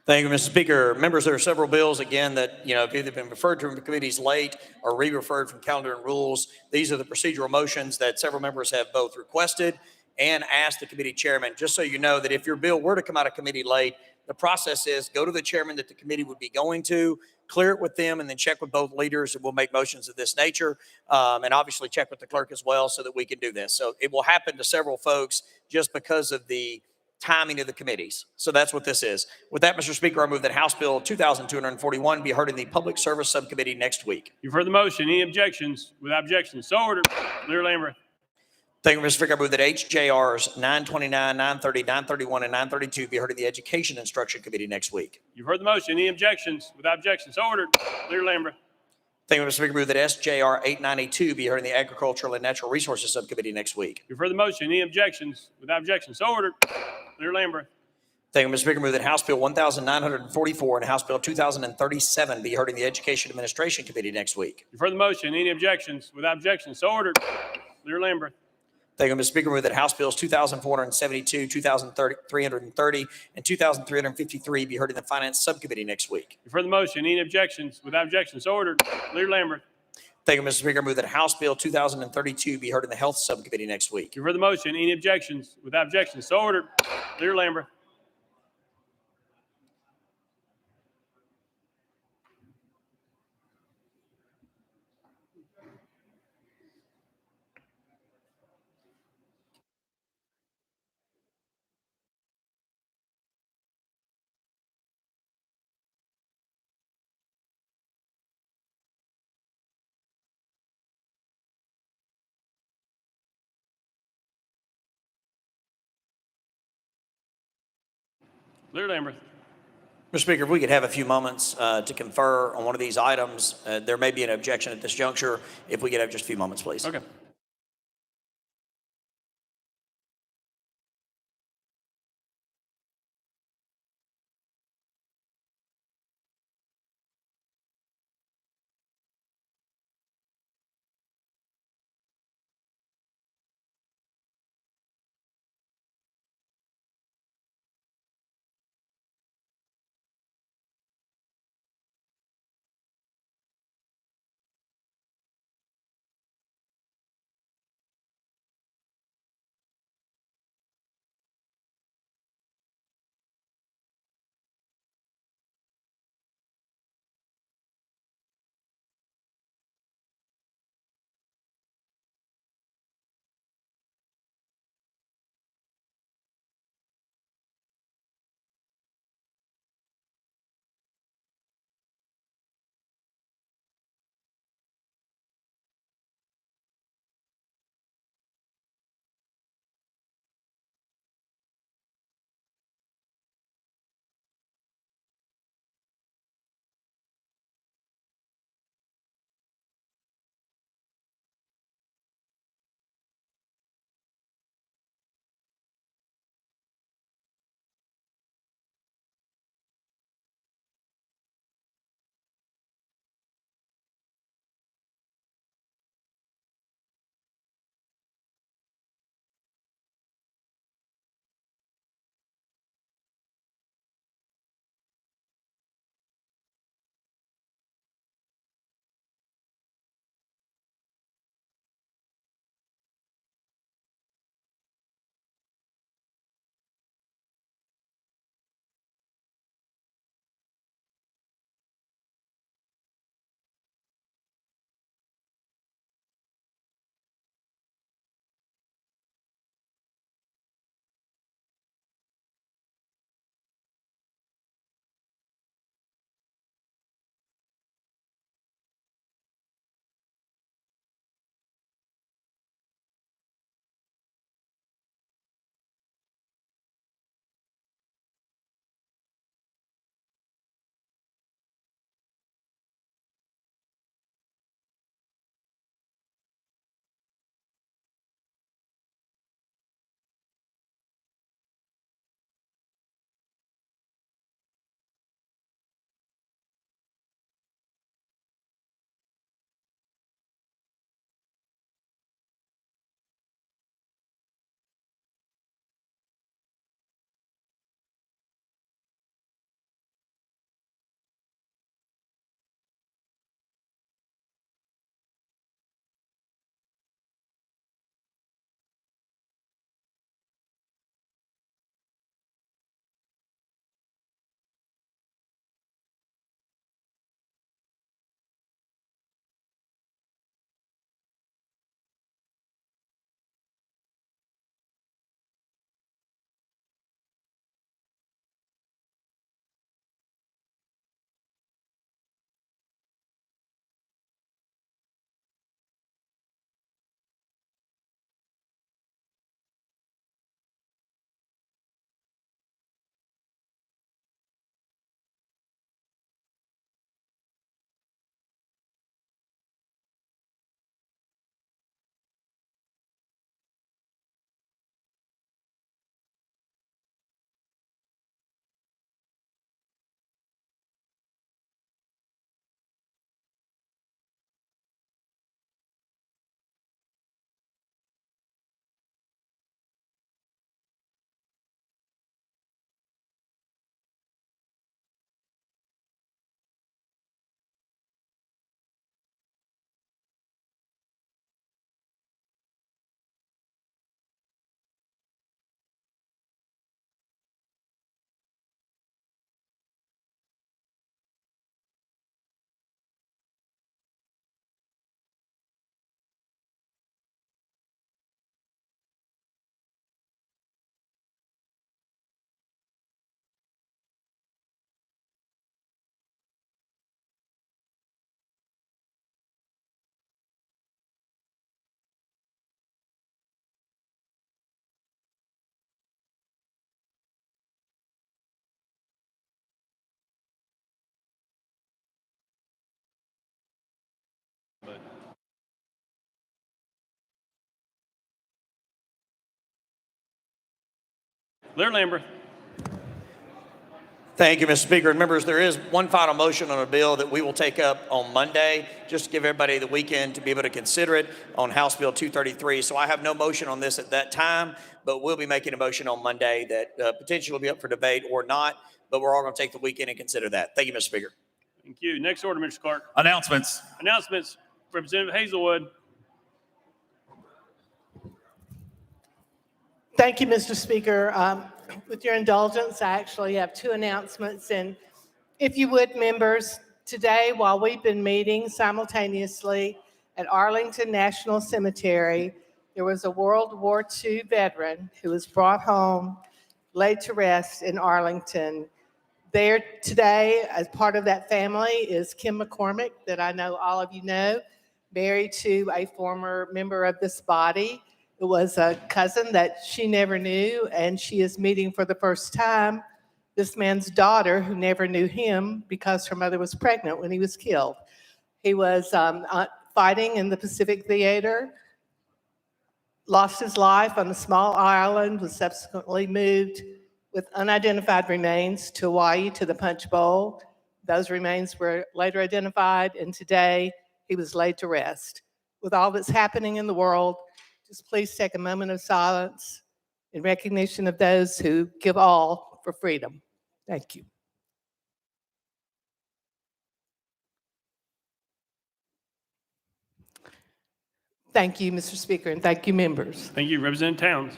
S12: Thank you, Mr. Speaker. Members, there are several bills, again, that, have either been referred to from committees late or re-referred from calendar and rules. These are the procedural motions that several members have both requested and asked the committee chairman, just so you know that if your bill were to come out of committee late, the process is go to the chairman that the committee would be going to, clear it with them, and then check with both leaders, and we'll make motions of this nature, and obviously check with the clerk as well so that we can do this. So it will happen to several folks just because of the timing of the committees. So that's what this is. With that, Mr. Speaker, I move that House Bill 2241 be heard in the Public Service Subcommittee next week.
S1: You've heard the motion. Any objections? Without objection, so ordered. Leader Lamberth.
S12: Thank you, Mr. Speaker. I move that HJRs 929, 930, 931, and 932 be heard in the Education Instruction Committee next week.
S1: You've heard the motion. Any objections? Without objection, so ordered. Leader Lamberth.
S12: Thank you, Mr. Speaker. I move that SJR 892 be heard in the Agricultural and Natural Resources Subcommittee next week.
S1: You've heard the motion. Any objections? Without objection, so ordered. Leader Lamberth.
S12: Thank you, Mr. Speaker. I move that House Bill 1944 and House Bill 2037 be heard in the Education Administration Committee next week.
S1: You've heard the motion. Any objections? Without objection, so ordered. Leader Lamberth.
S12: Thank you, Mr. Speaker. I move that House Bills 2472, 2330, and 2353 be heard in the Finance Subcommittee next week.
S1: You've heard the motion. Any objections? Without objection, so ordered. Leader Lamberth.
S12: Thank you, Mr. Speaker. I move that House Bill 2032 be heard in the Health Subcommittee next week.
S1: You've heard the motion. Any objections? Without objection, so ordered. Leader Lamberth. Leader Lamberth.
S12: Mr. Speaker, if we could have a few moments to confer on one of these items. There may be an objection at this juncture. If we could have just a few moments, please.
S1: Okay. Leader Lambert.
S12: Thank you, Mr. Speaker. And members, there is one final motion on a bill that we will take up on Monday, just to give everybody the weekend to be able to consider it on House Bill 233. So I have no motion on this at that time, but we'll be making a motion on Monday that potentially will be up for debate or not, but we're all going to take the weekend and consider that. Thank you, Mr. Speaker.
S1: Thank you. Next order, Mr. Clark.
S3: Announcements.
S1: Announcements. Representative Hazelwood.
S17: Thank you, Mr. Speaker. With your indulgence, I actually have two announcements. And if you would, members, today, while we've been meeting simultaneously at Arlington National Cemetery, there was a World War II veteran who was brought home, laid to rest in Arlington. There today, as part of that family, is Kim McCormick, that I know all of you know, married to a former member of this body. It was a cousin that she never knew, and she is meeting for the first time this man's daughter, who never knew him because her mother was pregnant when he was killed. He was fighting in the Pacific Theater, lost his life on a small island, was subsequently moved with unidentified remains to Hawaii, to the Punch Bowl. Those remains were later identified, and today he was laid to rest. With all that's happening in the world, just please take a moment of silence in recognition of those who give all for freedom. Thank you. Thank you, Mr. Speaker, and thank you, members.
S1: Thank you. Representative Towns.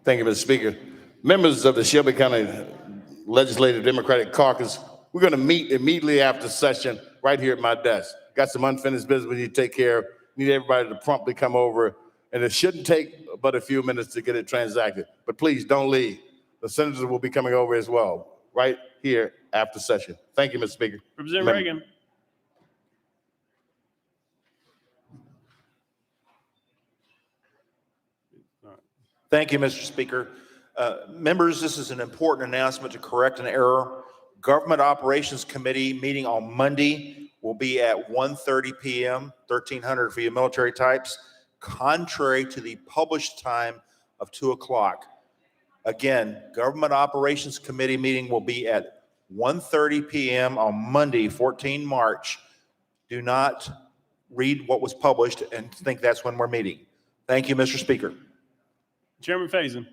S8: Thank you, Mr. Speaker. Members of the Shelby County Legislative Democratic Caucus, we're going to meet immediately after session right here at my desk. Got some unfinished business we need to take care of. Need everybody to promptly come over, and it shouldn't take but a few minutes to get it transacted. But please don't leave. The senators will be coming over as well, right here after session. Thank you, Mr. Speaker.
S1: Representative Reagan.
S7: Thank you, Mr. Speaker. Members, this is an important announcement to correct an error. Government Operations Committee meeting on Monday will be at 1:30 p.m., 1300 for you military types, contrary to the published time of 2 o'clock. Again, Government Operations Committee meeting will be at 1:30 p.m. on Monday, 14 March. Do not read what was published and think that's when we're meeting. Thank you, Mr. Speaker.
S1: Chairman Faison.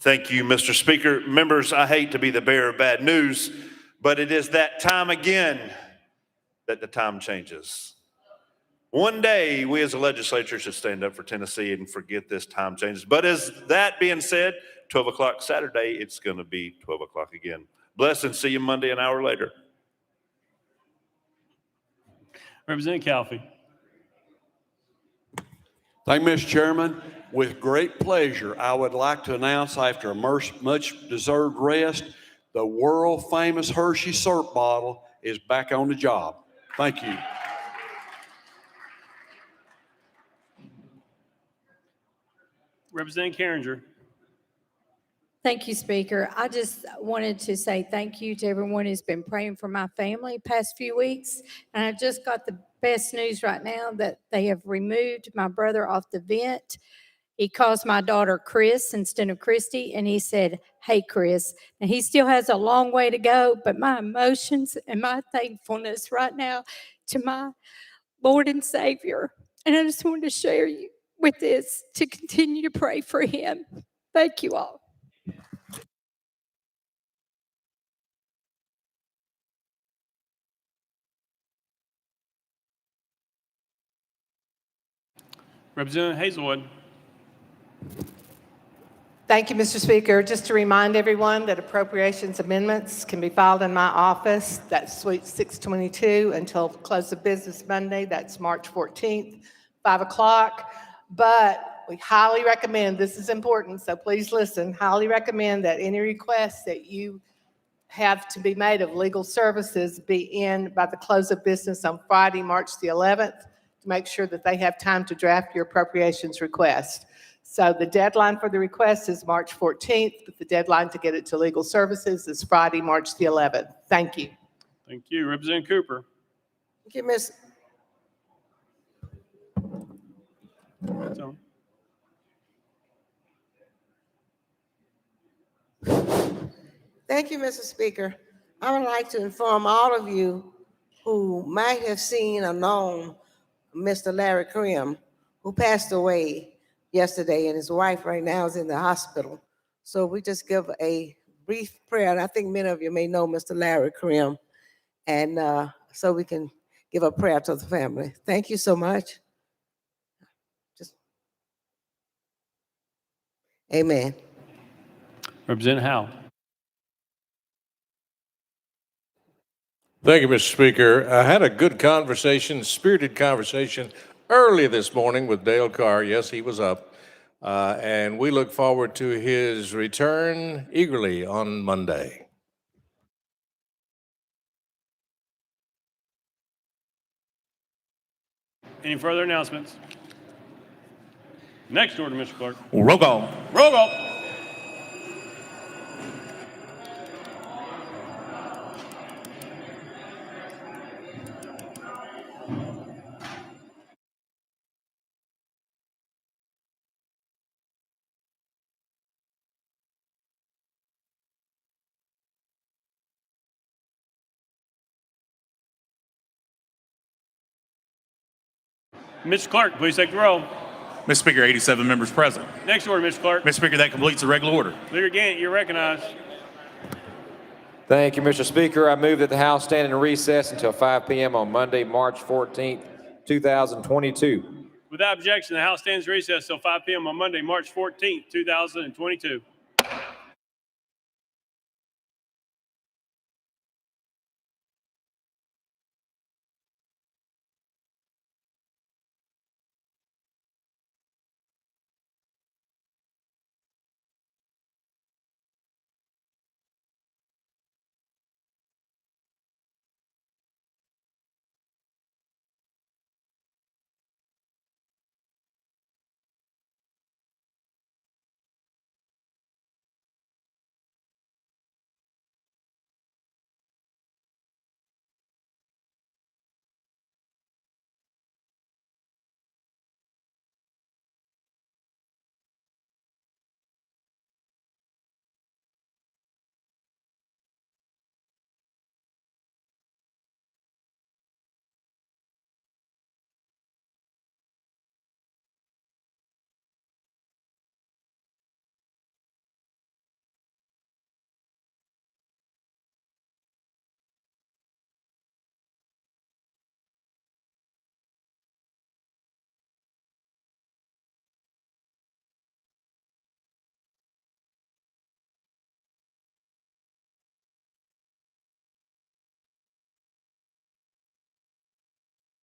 S9: Thank you, Mr. Speaker. Members, I hate to be the bearer of bad news, but it is that time again that the time changes. One day, we as a legislature should stand up for Tennessee and forget this time changes. But as that being said, 12 o'clock Saturday, it's going to be 12 o'clock again. Bless and see you Monday an hour later.
S1: Representative Calfee.
S23: Thank you, Mr. Chairman. With great pleasure, I would like to announce after a much-deserved rest, the world-famous Hershey syrup bottle is back on the job. Thank you.
S1: Representative Carringer.
S24: Thank you, Speaker. I just wanted to say thank you to everyone who's been praying for my family past few weeks. And I just got the best news right now that they have removed my brother off the vent. He calls my daughter Chris instead of Christy, and he said, "Hey, Chris." And he still has a long way to go, but my emotions and my thankfulness right now to my Lord and Savior. And I just wanted to share you with this to continue to pray for him. Thank you all.
S1: Representative Hazelwood.
S17: Thank you, Mr. Speaker. Just to remind everyone that appropriations amendments can be filed in my office. That's Suite 622 until close of business Monday. That's March 14th, 5 o'clock. But we highly recommend, this is important, so please listen, highly recommend that any requests that you have to be made of legal services be in by the close of business on Friday, March the 11th, to make sure that they have time to draft your appropriations request. So the deadline for the request is March 14th, but the deadline to get it to legal services is Friday, March the 11th. Thank you.
S1: Thank you. Representative Cooper.
S21: Thank you, Ms.
S15: Thank you, Mr. Speaker. I would like to inform all of you who might have seen or known Mr. Larry Krim, who passed away yesterday, and his wife right now is in the hospital. So we just give a brief prayer, and I think many of you may know Mr. Larry Krim, and so we can give a prayer to the family. Thank you so much. Amen.
S1: Representative Howe.
S4: Thank you, Mr. Speaker. I had a good conversation, spirited conversation early this morning with Dale Carr. Yes, he was up. And we look forward to his return eagerly on Monday.
S1: Any further announcements? Next order, Mr. Clerk.
S3: Roll call.
S1: Roll call. Mr. Clerk, please take the roll.
S3: Mr. Speaker, 87 members present.
S1: Next order, Mr. Clerk.
S3: Mr. Speaker, that completes the regular order.
S1: Leader Gant, you're recognized.
S16: Thank you, Mr. Speaker. I move that the House stand in recess until 5 p.m. on Monday, March 14th, 2022.
S1: Without objection, the House stands recessed till 5 p.m. on Monday, March 14th, 2022.